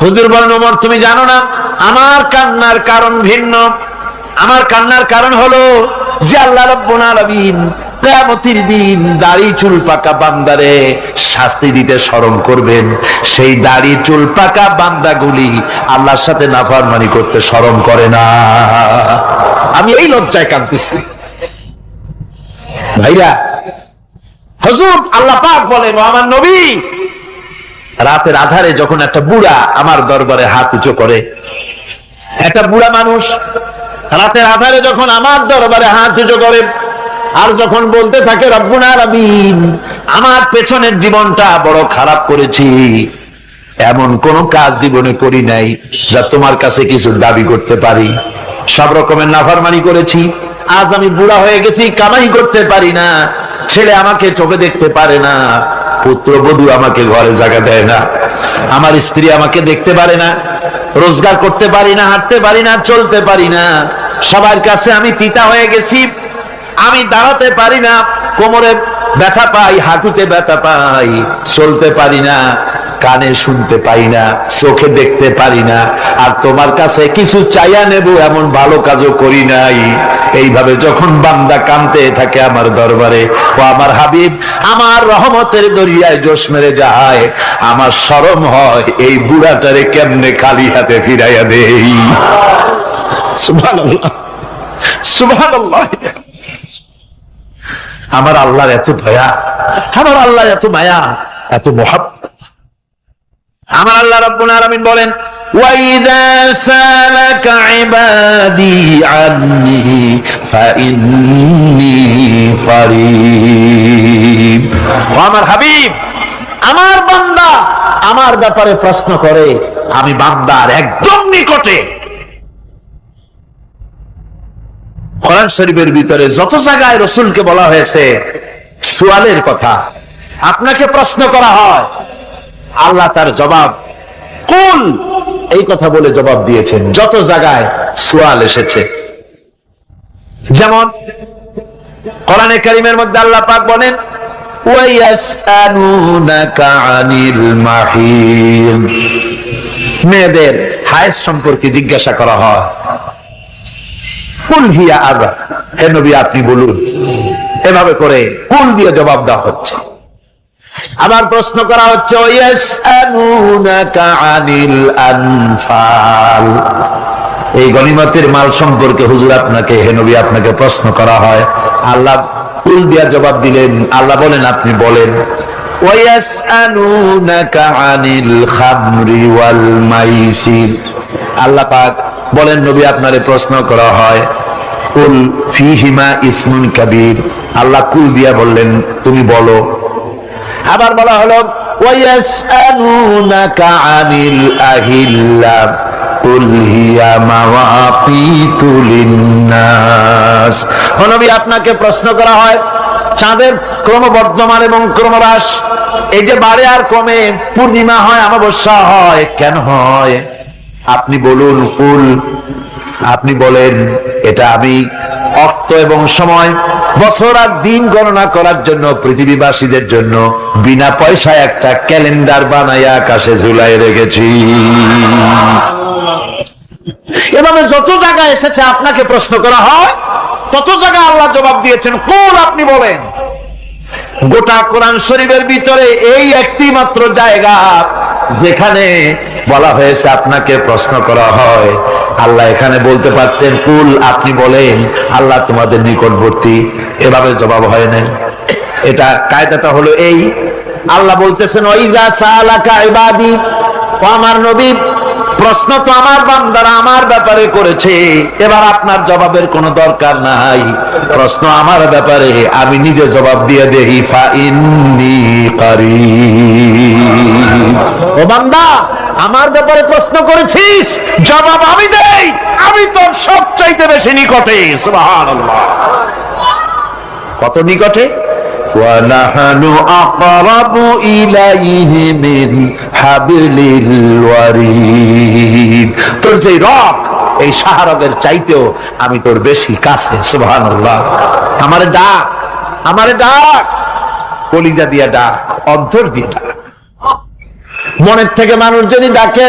হুজুর বলেন, ওমর তুমি জানো না, আমার কান্নার কারণ ভিন্ন। আমার কান্নার কারণ হলো যে আল্লাহ রাব্বুল আলামিন কিয়ামতের দিন দাড়ি চুল পাকা বান্দারে শাস্তি দিতে স্মরণ করবেন। সেই দাড়ি চুল পাকা বান্দাগুলি আল্লাহর সাথে নাফরমানি করতে স্মরণ করে না। আমি এই লজ্জায় কাঁদতেছি ভাইরা। হুজুর আল্লাহ পাক বলেন, ও আমার নবী, রাতের আধারে যখন একটা বুড়া আমার দরবারে হাত উঁচু করে, একটা বুড়া মানুষ রাতের আধারে যখন আমার দরবারে হাত উঁচু করে আর যখন বলতে থাকে রব্বুল আলামিন, আমার পেছনের জীবনটা বড় খারাপ করেছি, এমন কোন কাজ জীবনে করি নাই যা তোমার কাছে কিছু দাবি করতে পারি, সব রকমের নাফরমানি করেছি, আজ আমি বুড়া হয়ে গেছি, কামাই করতে পারি না, ছেলে আমাকে চোখে দেখতে পারে না, পুত্রবধূ আমাকে ঘরে জায়গা দেয় না, আমার স্ত্রী আমাকে দেখতে পারে না, রোজগার করতে পারি না, হাঁটতে পারি না, চলতে পারি না, সবার কাছে আমি তিতা হয়ে গেছি, আমি দাঁড়াতে পারি না, কোমরে ব্যথা পাই, হাঁটুতে ব্যথা পাই, চলতে পারি না, কানে শুনতে পাই না, চোখে দেখতে পারি না, আর তোমার কাছে কিছু চাইয়া নেব এমন ভালো কাজও করি নাই। এইভাবে যখন বান্দা কাঁদতে থাকে আমার দরবারে, ও আমার হাবিব আমার রহমতের দরিয়ায় জোশ মেরে যায়, আমার শরম হয় এই বুড়াটারে কেমনে খালি হাতে ফিরাইয়া দেই। সুবহানাল্লাহ, সুবহানাল্লাহ। আমার আল্লাহর এত দয়া, আমার আল্লাহর এত মায়া, এত মহব্বত। আমার আল্লাহ রাব্বুল আলামিন বলেন, وَإِذَا سَأَلَكَ عِبَادِي عَنِّي فَإِنِّي قَرِيبٌ। ও আমার হাবিব, আমার বান্দা আমার ব্যাপারে প্রশ্ন করে, আমি বান্দার একদম নিকটে। কোরআন শরীফের ভিতরে যত জায়গায় রাসূলকে বলা হয়েছে সুয়ালের কথা, আপনাকে প্রশ্ন করা হয়, আল্লাহ তার জবাব কুল এই কথা বলে জবাব দিয়েছেন। যত জায়গায় সুয়াল এসেছে, যেমন কোরআনে কারীমের মধ্যে আল্লাহ পাক বলেন, ওয়ায়াসআলুনাকা আনিল মাহিদ, মেয়েদের হায়েজ সম্পর্কে জিজ্ঞাসা করা হয়, কুল হিয়া আযা, হে নবী আপনি বলুন। এভাবে করে কুল দিয়ে জবাব দেওয়া হচ্ছে। আবার প্রশ্ন করা হচ্ছে, ওয়ায়াসআলুনাকা আনিল আনফাল, এই গনিমতের মাল সম্পর্কে হুজুর আপনাকে, হে নবী আপনাকে প্রশ্ন করা হয়। আল্লাহ কুল দিয়ে জবাব দিলেন, আল্লাহ বলেন আপনি বলেন। ওয়ায়াসআলুনাকা আনিল খামরি ওয়াল মাইসির, আল্লাহ পাক বলেন নবী আপনারে প্রশ্ন করা হয়, কুল ফীহিমা ইসমুন কাবীর, আল্লাহ কুল দিয়া বললেন তুমি বলো। আবার বলা হলো, ওয়ায়াসআলুনাকা আনিল আহিল্লা কুল হিয়া মাওয়াকিতু লিন্নাস, ও নবী আপনাকে প্রশ্ন করা হয় চাঁদের ক্রমবর্ধমান এবং ক্রমহ্রাস, এই যে বাড়ে আর কমে, পূর্ণিমা হয় অমাবস্যা হয়, কেন হয় আপনি বলুন। কুল, আপনি বলেন এটা আমি অর্থ এবং সময়, বছর আর দিন গণনা করার জন্য পৃথিবীবাসীদের জন্য বিনা পয়সায় একটা ক্যালেন্ডার বানাইয়া আকাশে ঝুলাই রেখেছি। এভাবে যত জায়গায় এসেছে আপনাকে প্রশ্ন করা হয়, তত জায়গায় আল্লাহ জবাব দিয়েছেন কুল আপনি বলেন। গোটা কোরআন শরীফের ভিতরে এই একটি মাত্র জায়গা যেখানে বলা হয়েছে আপনাকে প্রশ্ন করা হয়, আল্লাহ এখানে বলতে পারতেন কুল আপনি বলেন, আল্লাহ তোমাদের নিকটবর্তী, এভাবে জবাব হয় না। এটা কায়দাটা হলো এই, আল্লাহ বলতেছেন ওয়াইজা সালাকা ইবাদি, ও আমার নবী প্রশ্ন তো আমার বান্দারা আমার ব্যাপারে করেছে, এবার আপনার জবাবের কোনো দরকার নাই, প্রশ্ন আমার ব্যাপারে আমি নিজে জবাব দিয়ে দেই, ফাইন্নী কারীব, ও বান্দা আমার ব্যাপারে প্রশ্ন করেছিস, জবাব আমি দেই, আমি তোর সবচাইতে বেশি নিকটে। সুবহানাল্লাহ, কত নিকটে? وَنَحْنُ أَقْرَبُ إِلَيْهِ مِنْ حَبْلِ الْوَرِيدِ, তোর যে রগ এই শাহরগের চাইতেও আমি তোর বেশি কাছে। সুবহানাল্লাহ, আমারে ডাক, আমারে ডাক, কলিজা দিয়া ডাক, অন্তর দিয়ে ডাক। মনের থেকে মানুষ যদি ডাকে,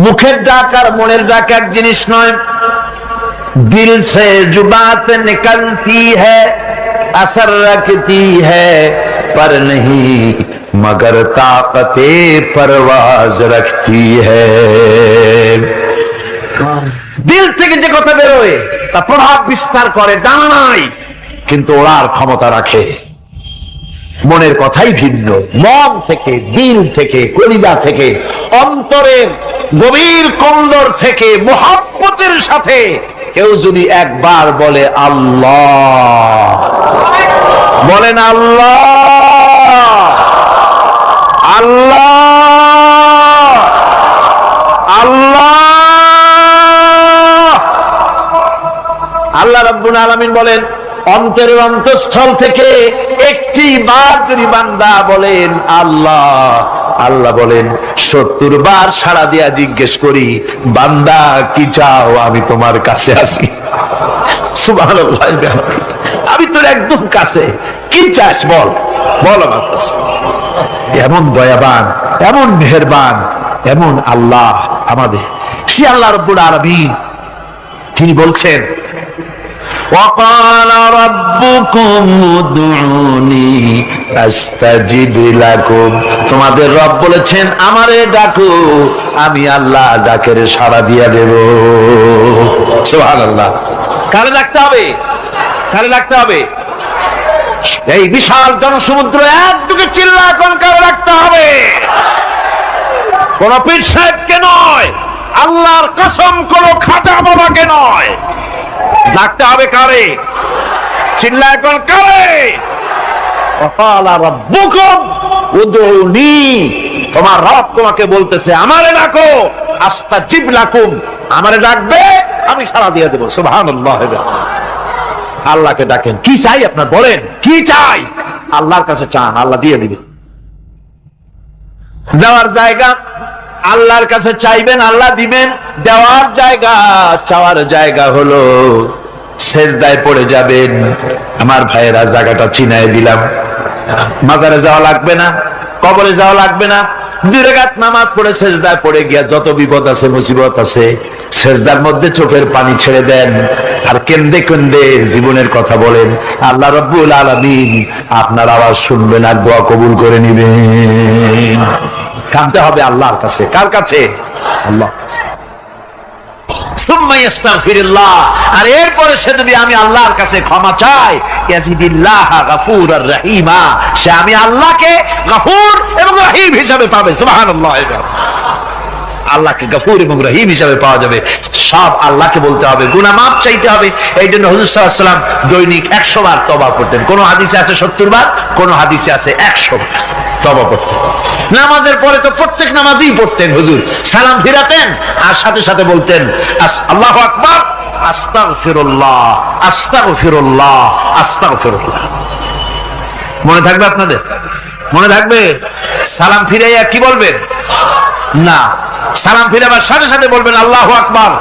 মুখের ডাক আর মনের ডাক এক জিনিস নয়। দিল সে জুবাত নিকলতি হ্যায় असर रखती है पर नहीं मगर ताकते परवाज रखती है। দিল থেকে যে কথা বেরোয় তা প্রভাব বিস্তার করে, ডানা নাই কিন্তু ওড়ার ক্ষমতা রাখে। মনের কথাই ভিন্ন, মন থেকে, দিল থেকে, কলিজা থেকে, অন্তরের গভীর কন্দর থেকে মুহাব্বতের সাথে কেউ যদি একবার বলে আল্লাহ, বলেন আল্লাহ, আল্লাহ, আল্লাহ। আল্লাহ রাব্বুল আলামিন বলেন, অন্তরের অন্তঃস্থল থেকে একটি বার যদি বান্দা বলেন আল্লাহ, আল্লাহ বলেন 70 বার সাড়া দিয়া জিজ্ঞেস করি, বান্দা কি চাও, আমি তোমার কাছে আসি। সুবহানাল্লাহ, আমি তোর একদম কাছে, কি চাস বল, বল আমার কাছে। এমন দয়াবান, এমন মেহেরবান, এমন আল্লাহ আমাদের। সে আল্লাহ রাব্বুল আলামিন তিনি বলছেন, وقال ربكم ادعوني استجب لكم, তোমাদের রব বলেছেন আমারে ডাকো, আমি আল্লাহ ডাকের সাড়া দিয়া দেব। সুবহানাল্লাহ। কারে ডাকতে হবে, কারে ডাকতে হবে? এই বিশাল জনসমুদ্র একদিকে চিল্লা এখন কারে ডাকতে হবে? কোন পীর সাহেবকে নয়, আল্লাহর কসম কোন খাজা বাবাকে নয়, ডাকতে হবে কারে? চিল্লা এখন কারে? ওয়াকালা রাব্বুকুম উদউনি, তোমার রব তোমাকে বলতেছে আমারে ডাকো, আস্তাজিব লাকুম, আমারে ডাকবে আমি সাড়া দিয়ে দেব। সুবহানাল্লাহ। আল্লাহকে ডাকেন, কি চাই আপনার বলেন, কি চাই? আল্লাহর কাছে চান, আল্লাহ দিয়ে দিবে। দেওয়ার জায়গা আল্লাহর কাছে চাইবেন, আল্লাহ দিবেন। দেওয়ার জায়গা, চাওয়ার জায়গা হলো সেজদায় পড়ে যাবেন। আমার ভাইয়েরা, জায়গাটা চিনায় দিলাম। মাজারে যাওয়া লাগবে না, কবরে যাওয়া লাগবে না। 2 রাকাত নামাজ পড়ে সেজদায় পড়ে গিয়া যত বিপদ আছে, মুসিবত আছে, সেজদার মধ্যে চোখের পানি ছেড়ে দেন আর কেন্দে কেন্দে জীবনের কথা বলেন। আল্লাহ রাব্বুল আলামিন আপনার আওয়াজ শুনবেন আর দোয়া কবুল করে নিবেন। কাঁদতে হবে আল্লাহর কাছে। কার কাছে? আল্লাহর কাছে। সুম্মা ইস্তাগফিরুল্লাহ, আর এরপরে সে যদি আমি আল্লাহর কাছে ক্ষমা চাই, ইয়াজিদিল্লাহ গফুরুর রহিমা, সে আমি আল্লাহকে গফুর এবং রহিম হিসাবে পাবে। সুবহানাল্লাহ। আল্লাহকে গফুর এবং রহিম হিসাবে পাওয়া যাবে। সব আল্লাহকে বলতে হবে, গুনাহ মাফ চাইতে হবে। এই জন্য হুজুর সাল্লাল্লাহু আলাইহি ওয়াসাল্লাম দৈনিক 100 বার তওবা করতেন। কোন হাদিসে আছে 70 বার, কোন হাদিসে আছে 100 বার তওবা করতেন। নামাজের পরে তো প্রত্যেক নামাজই পড়তেন হুজুর, সালাম ফিরাতেন আর সাথে সাথে বলতেন আল্লাহু আকবার, আস্তাগফিরুল্লাহ, আস্তাগফিরুল্লাহ, আস্তাগফিরুল্লাহ। মনে থাকবে আপনাদের? মনে থাকবে? সালাম ফিরাইয়া কি বলবেন? না, সালাম ফিরাবার সাথে সাথে বলবেন আল্লাহু আকবার,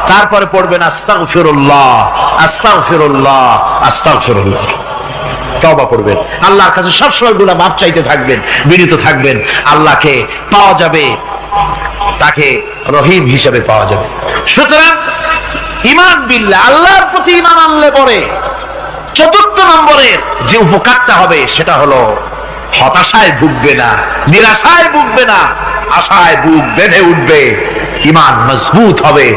তারপরে পড়বেন আস্তাগফিরুল্লাহ, আস্তাগফিরুল্লাহ, আস্তাগফিরুল্লাহ। তওবা করবেন, আল্লাহর কাছে সবসময় গুনাহ মাফ চাইতে থাকবেন, বিনীত থাকবেন। আল্লাহকে পাওয়া যাবে, তাকে রহিম হিসেবে পাওয়া যাবে। সুতরাং ঈমান বিল্লাহ, আল্লাহর প্রতি ঈমান আনলে পরে 4th নম্বরের যে উপকারটা হবে সেটা হলো হতাশায় ভুগবে না, নিরাশায় ভুগবে না, আশায় বুক বেঁধে উঠবে, ঈমান মজবুত হবে,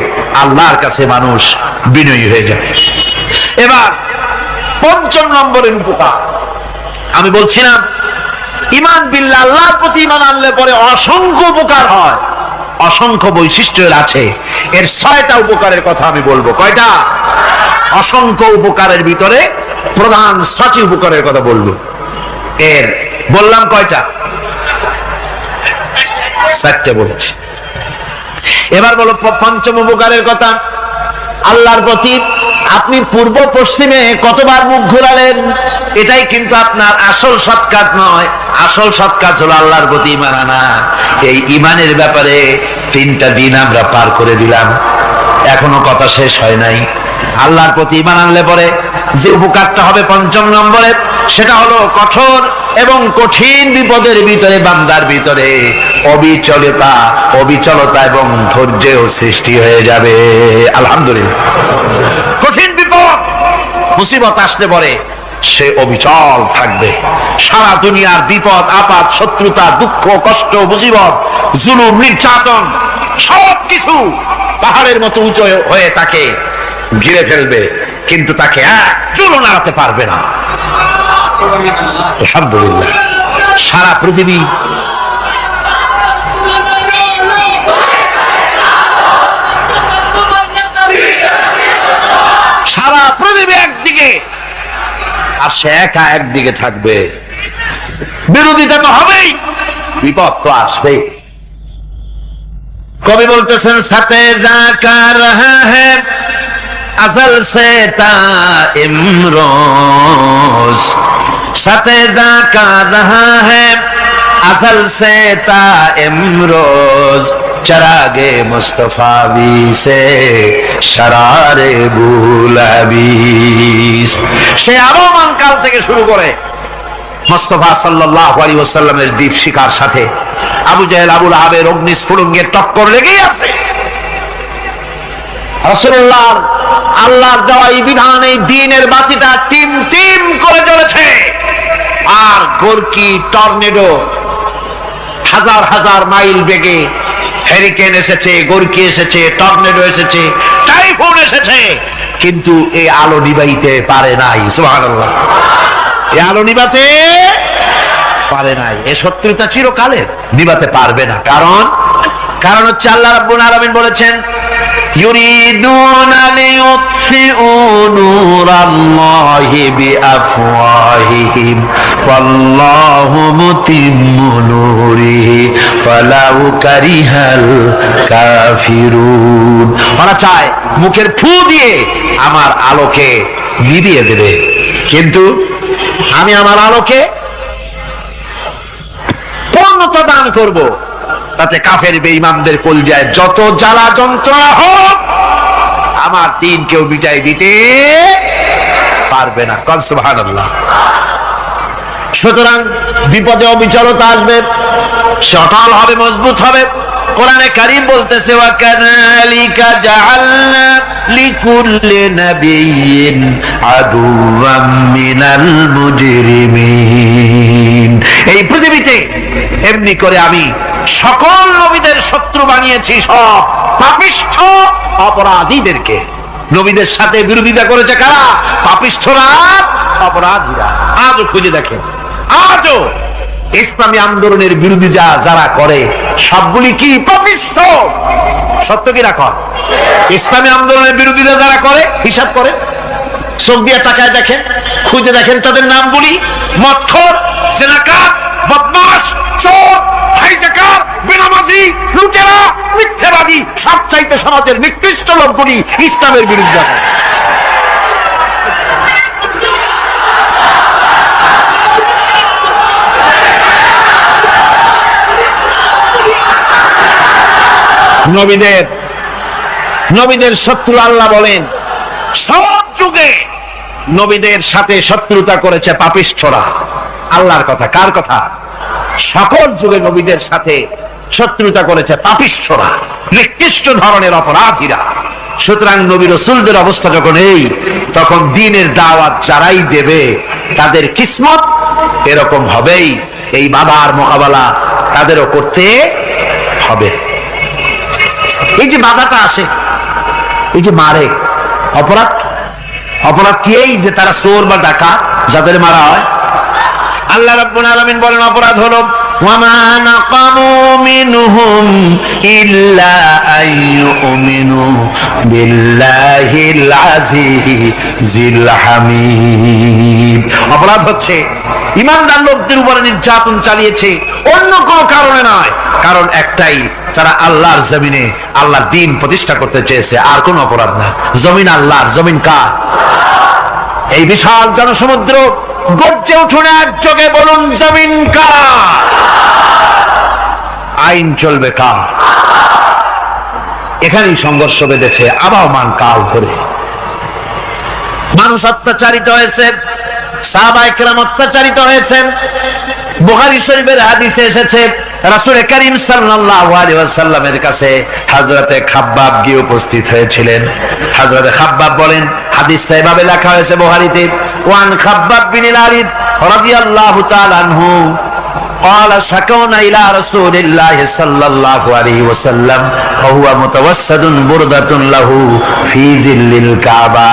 আল্লাহর কাছে মানুষ বিনয়ী হয়ে যাবে। এবার 5ম নম্বরের উপকার আমি বলছিলাম, ঈমান বিল্লাহ, আল্লাহর প্রতি ঈমান আনলে পরে অসংখ্য উপকার হয়, অসংখ্য বৈশিষ্ট্য আছে। এর 6টা উপকারের কথা আমি বলবো। কয়টা? অসংখ্য উপকারের ভিতরে প্রধান 6টি উপকারের কথা বলবো। এর বললাম কয়টা? 4টে বলছি। এবার বলো 5ম উপকারের কথা। আল্লাহর প্রতি আপনি পূর্ব পশ্চিমে কতবার মুখ ঘোরালেন, এটাই কিন্তু আপনার আসল সৎ কাজ নয়। আসল সৎ কাজ হলো আল্লাহর প্রতি ঈমান আনা। এই ঈমানের ব্যাপারে 3টা দিন আমরা পার করে দিলাম, এখনো কথা শেষ হয় নাই। আল্লাহর প্রতি ঈমান আনলে পরে যে উপকারটা হবে 5ম নম্বরে, সেটা হলো কঠোর এবং কঠিন বিপদের ভিতরে বান্দার ভিতরে অবিচলতা এবং ধৈর্যের সৃষ্টি হয়ে যাবে। আলহামদুলিল্লাহ। কঠিন বিপদ মুসিবত আসলে পরে সে অবিচল থাকবে। সারা দুনিয়ার বিপদ আপদ, শত্রুতা, দুঃখ, কষ্ট, মুসিবত, জুলুম, নির্যাতন সবকিছু পাহাড়ের মতো উঁচু হয়ে তাকে ঘিরে ফেলবে, কিন্তু তাকে এক চুলও নাড়াতে পারবে না। আলহামদুলিল্লাহ। সারা পৃথিবী একদিকে আর সে একা একদিকে থাকবে। বিরোধিতা তো হবেই, বিপদ তো আসবেই। কবি বলতেছেন সাথে জাকা রহা হ্যায় असल से इमरोज सते जाका रहा है असल से ता इमरोज चरागे मुस्तफावी से शरारे बुलाबीस। সে আবহমান কাল থেকে শুরু করে মুস্তাফা সাল্লাল্লাহু আলাইহি ওয়াসাল্লামের দীপ শিখার সাথে আবু জাহেল, আবু লাহাবের অগ্নিস্ফুলিঙ্গের টক্কর লেগেই আছে। রাসূলুল্লাহ আল্লাহর দেওয়া এই বিধান, এই দ্বীনের বাতিটা টিম টিম করে জ্বলেছে। আর গোরকি টর্নেডো হাজার হাজার মাইল বেগে, হেরিকেন এসেছে, গোরকি এসেছে, টর্নেডো এসেছে, টাইফুন এসেছে, কিন্তু এই আলো নিবাইতে পারে নাই। সুবহানাল্লাহ। এই আলো নিবাতে পারে নাই। এই শত্রুতা চিরকালের, নিবাতে পারবে না। কারণ হচ্ছে আল্লাহ রাব্বুল আলামিন বলেছেন ইউরিদুনা লিইউতফিউ নূরাল্লাহি বিআফওয়াহিহিম ওয়াল্লাহু মুতিম্মু নূরিহি ওয়ালাউ কারিহাল কাফিরুন। ওরা চায় মুখের ফু দিয়ে আমার আলোকে নিভিয়ে দেবে, কিন্তু আমি আমার আলোকে পূর্ণতা দান করব। তাতে কাফের বেঈমানদের কলজায় যত জ্বালা যন্ত্রণা হোক, আমার দ্বীন কেউ মিটাই দিতে পারবে না। সুবহানাল্লাহ। সুতরাং বিপদে অবিচলতা আসবে, সে অটল হবে, মজবুত হবে। কোরআনে কারীম বলতেছে ওয়া কাযালিকা জাআলনা লিকুল্লি নাবিয়্যিন আদুওয়াম মিনাল মুজরিমিন। এই পৃথিবীতে এমনি করে আমি সকল নবীদের শত্রু বানিয়েছি, সব পাপিষ্ঠ অপরাধীদেরকে। নবীদের সাথে বিরোধিতা করেছে কারা? পাপিষ্ঠরা, অপরাধীরা। আজও খুঁজে দেখেন, আজও ইসলামী আন্দোলনের বিরোধিতা যারা করে সবগুলি কি পাপিষ্ঠ? সত্য কি রাখ? ইসলামী আন্দোলনের বিরোধিতা যারা করে হিসাব করে, চোখ দিয়ে তাকায় দেখেন, খুঁজে দেখেন তাদের নামগুলি। মদখোর, জেনাকার, বদমাশ, চোর, হাইজাকার, বেনামাজি, লুটেরা, মিথ্যাবাদী, সবচাইতে সমাজের নিকৃষ্ট লোকগুলি ইসলামের বিরুদ্ধে। নবীদের শত্রু আল্লাহ বলেন সব যুগে নবীদের সাথে শত্রুতা করেছে পাপিষ্ঠরা। আল্লাহর কথা, কার কথা? সকল যুগে নবীদের সাথে শত্রুতা করেছে পাপিষ্ঠরা, নিকৃষ্ট ধরনের অপরাধীরা। সুতরাং নবী রাসূলদের অবস্থা যখন এই, তখন দ্বীনের দাওয়াত যারাই দেবে তাদের কিসমত এরকম হবেই। এই বাধার মোকাবেলা তাদেরও করতে হবে। এই যে বাধাটা আসে, এই যে মারে, অপরাধ কি? এই যে তারা চোর বা ডাকাত, যাদের মারা হয়। আল্লাহ রাব্বুল আলামিন বলেন অপরাধ হলো ওয়ামা নাকামু মিনহুম ইল্লা আইয়ুমিনু বিল্লাহিল আজিজিল হামিদ। অপরাধ হচ্ছে ঈমানদার লোকদের উপরে নির্যাতন চালিয়েছে, অন্য কোনো কারণে নয়। কারণ একটাই, তারা আল্লাহর জমিনে আল্লাহর দ্বীন প্রতিষ্ঠা করতে চেয়েছে, আর কোন অপরাধ না। জমিন আল্লাহর, জমিন কার? এই বিশাল জনসমুদ্র গর্জে উঠুন একযোগে, বলুন জমিন কার? আইন চলবে কার? এখানেই সংঘর্ষ বেঁধেছে আবহমান কাল ধরে। মানুষ অত্যাচারিত হয়েছে, সাহাবায়ে কেরাম অত্যাচারিত হয়েছেন। বুখারী শরীফের হাদিসে এসেছে রাসূল করিম সাল্লাল্লাহু আলাইহি ওয়াসাল্লামের কাছে হযরতে খাব্বাব গিয়ে উপস্থিত হয়েছিলেন। হযরতে খাব্বাব বলেন, হাদিসটা এভাবে লেখা হয়েছে বুখারীতে, ওয়ান খাব্বাব বিন আল-আরিদ রাদিয়াল্লাহু তাআলা আনহু قال شكونا إلى رسول الله صلى الله عليه وسلم وهو متوسد بردة له في ظل الكعبة।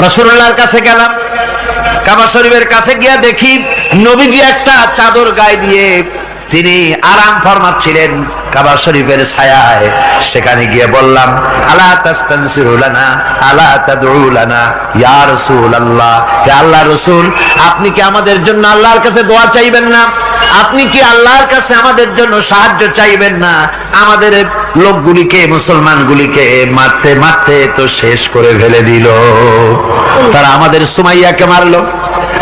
রাসূলুল্লাহর কাছে গেলাম, কাবা শরীফের কাছে গিয়ে দেখি নবীজি একটা চাদর গায়ে দিয়ে তিনি আরাম ফরমাচ্ছিলেন কাবা শরীফের ছায়ায়। সেখানে গিয়ে বললাম, আলা তাস্তানসিরু লানা আলা তাদউ লানা ইয়া রাসূলুল্লাহ, হে আল্লাহর রাসূল, আপনি কি আমাদের জন্য আল্লাহর কাছে দোয়া চাইবেন না? আপনি কি আল্লাহর কাছে আমাদের জন্য সাহায্য চাইবেন না? আমাদের লোকগুলিকে, মুসলমানগুলিকে মারতে মারতে তো শেষ করে ফেলে দিল। তারা আমাদের সুমাইয়াকে মারলো,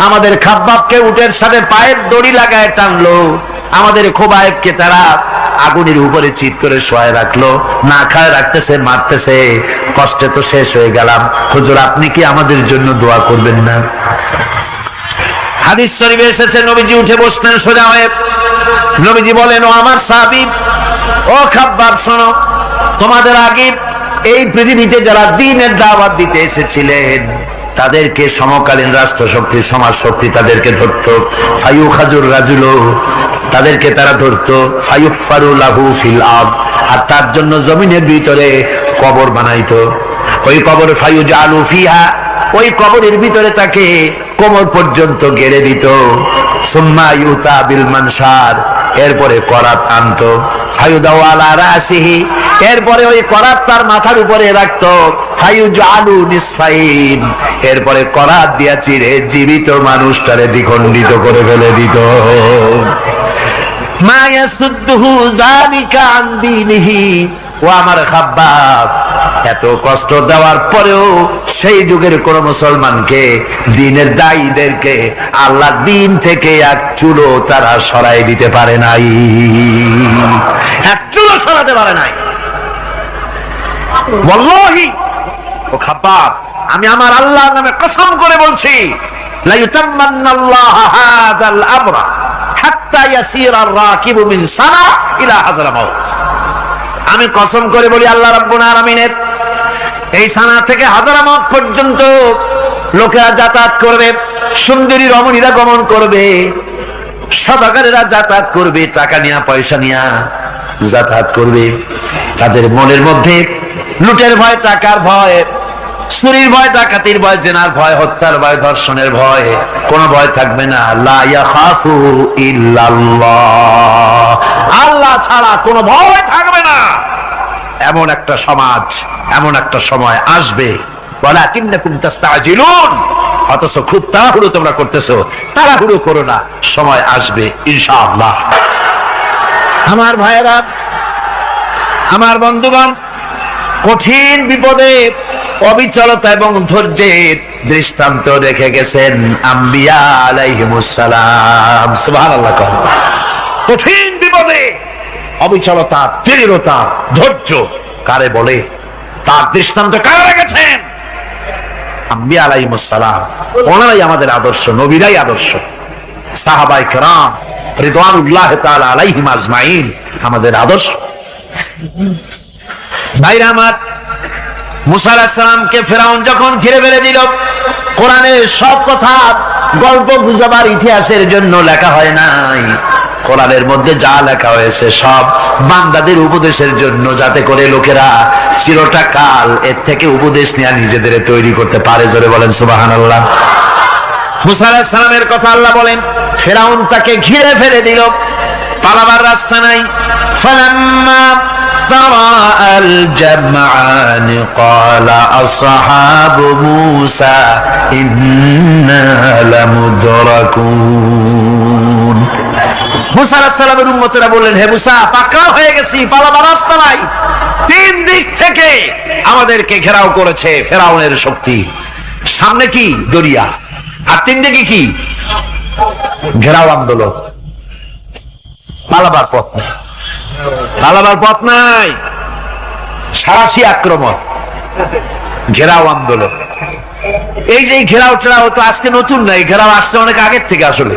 আমাদের খাব্বাবকে উটের সাথে পায়ের দড়ি লাগায় টানলো, আমাদের খোবায়েবকে তারা আগুনের উপরে চিৎ করে শোয়ায় রাখলো, না খায় রাখতেছে, মারতেছে, কষ্টে তো শেষ হয়ে গেলাম। হুজুর, আপনি কি আমাদের জন্য দোয়া করবেন না? হাদিস শরীফে এসেছে নবীজি উঠে বসলেন সোজা হয়ে। নবীজি বলেন, ও আমার সাহাবী, ও খাব্বাব, শোনো, তোমাদের আগে এই পৃথিবীতে যারা দ্বীনের দাওয়াত দিতে এসেছিলেন তাদেরকে সমকালীন রাষ্ট্র শক্তি, সমাজ শক্তি তাদেরকে ধরতো। ফায়ুখাজুর রাজুলো, তাদেরকে তারা ধরতো। ফায়ুফারু লাহু ফিল আরদ, আর তার জন্য জমিনের ভিতরে কবর বানাইতো। ওই কবর ফায়ুজালু ফিহা, ওই কবরের ভিতরে তাকে কোমর পর্যন্ত গেড়ে দিত। সুম্মা ইউতা বিল মানশার, এরপরে করাত আনতো। ফায়ুদাউ আলা রাসিহি, এরপরে ওই করাত তার মাথার উপরে রাখতো। ফায়ুজালু নিসফাইন, এরপরে করাত দিয়া চিরে জীবিত মানুষটারে দ্বিখণ্ডিত করে ফেলে দিত। মা ইয়াসুদ্দুহু যালিকা আন দীনিহি, ও আমার খাব্বাব, এত কষ্ট দেওয়ার পরেও সেই যুগের কোন মুসলমানকে, দ্বীনের দায়ীদেরকে আল্লাহ দ্বীন থেকে এক চুলো তারা সরাই দিতে পারে নাই, এক চুলো সরাতে পারে নাই। ওয়াল্লাহি, ও খাব্বাব, আমি আমার আল্লাহর নামে কসম করে বলছি, লা ইউতাম্মান্নাল্লাহু হাযাল আমরা হাত্তা ইয়াসিরা আর-রাকিবু মিন সানা ইলা হাযরামাউত। আমি কসম করে বলি, আল্লাহ রাব্বুল আলামিনের এই সানা থেকে হাজারামাউত পর্যন্ত লোকেরা যাতায়াত করবে, সুন্দরী রমণীরা গমন করবে, সদাগরেরা যাতায়াত করবে, টাকা নিয়া পয়সা নিয়া যাতায়াত করবে। তাদের মনের মধ্যে লুটের ভয়, টাকার ভয়, চুরির ভয়, ডাকাতির ভয়, জেনার ভয়, হত্যার ভয়, ধর্ষণের ভয়, কোনো ভয় থাকবে না। লা ইয়াখাফু ইল্লাল্লাহ, আল্লাহ ছাড়া কোনো ভয় থাকবে না। এমন একটা সমাজ, এমন একটা সময় আসবে, ওয়ালাকিন্নাকুম তাস্তাজিলুন, অথচ খুব তাড়াহুড়ো তোমরা করতেছো। তাড়াহুড়ো করো না, সময় আসবে ইনশাআল্লাহ। আমার ভাইয়েরা, আমার বন্ধুগণ, কঠিন বিপদে অবিচলতা এবং ধৈর্যের দৃষ্টান্ত রেখে গেছেন আম্বিয়া আলাইহিমুস সালাম। সুবহানাল্লাহ। কঠিন বিপদে অবিচলতা, দৃঢ়তা, ধৈর্য কারে বলে, তার দৃষ্টান্ত কারা রেখেছেন? আম্বিয়া আলাইহিমুস সালাম। ওনারাই আমাদের আদর্শ, নবীরাই আদর্শ। সাহাবায়ে কেরাম রিদওয়ানুল্লাহি তাআলা আলাইহিম আজমাইন আমাদের আদর্শ। ভাইরা আমার, মুসা আলাইহিস সালামকে ফেরাউন যখন ঘিরে ফেলে দিল, কোরআনের সব কথা গল্প গুজবার ইতিহাসের জন্য লেখা হয় নাই। কোরআনের মধ্যে যা লেখা হয়েছে সব বান্দাদের উপদেশের জন্য, যাতে করে লোকেরা চিরটা কাল এর থেকে উপদেশ নিয়ে নিজেদের তৈরি করতে পারে। জোরে বলেন সুবহানাল্লাহ। মুসা আলাইহিস সালামের কথা আল্লাহ বলেন, ফেরাউন তাকে ঘিরে ফেলে দিল, পালাবার রাস্তা নাই। ফালাম্মা ترى الجمعان قال أصحاب موسى إنا لمدركون। মুসা আলাইহিস সালামের উম্মতেরা বললেন, হে মুসা, পাকড়াও হয়ে গেছি, পালাবার রাস্তা নাই। তিন দিক থেকে আমাদেরকে ঘেরাও করেছে ফেরাউনের শক্তি। সামনে কি? দরিয়া, আর তিন দিকে কি? ঘেরাও আন্দোলন। পালাবার পথ নেই, পালাবার পথ নাই। সারাশি আক্রমণ, ঘেরাও আন্দোলন। এই যে এই ঘেরাও টেরাও তো আজকে নতুন না, এই ঘেরাও আসছে অনেক আগের থেকে আসলে।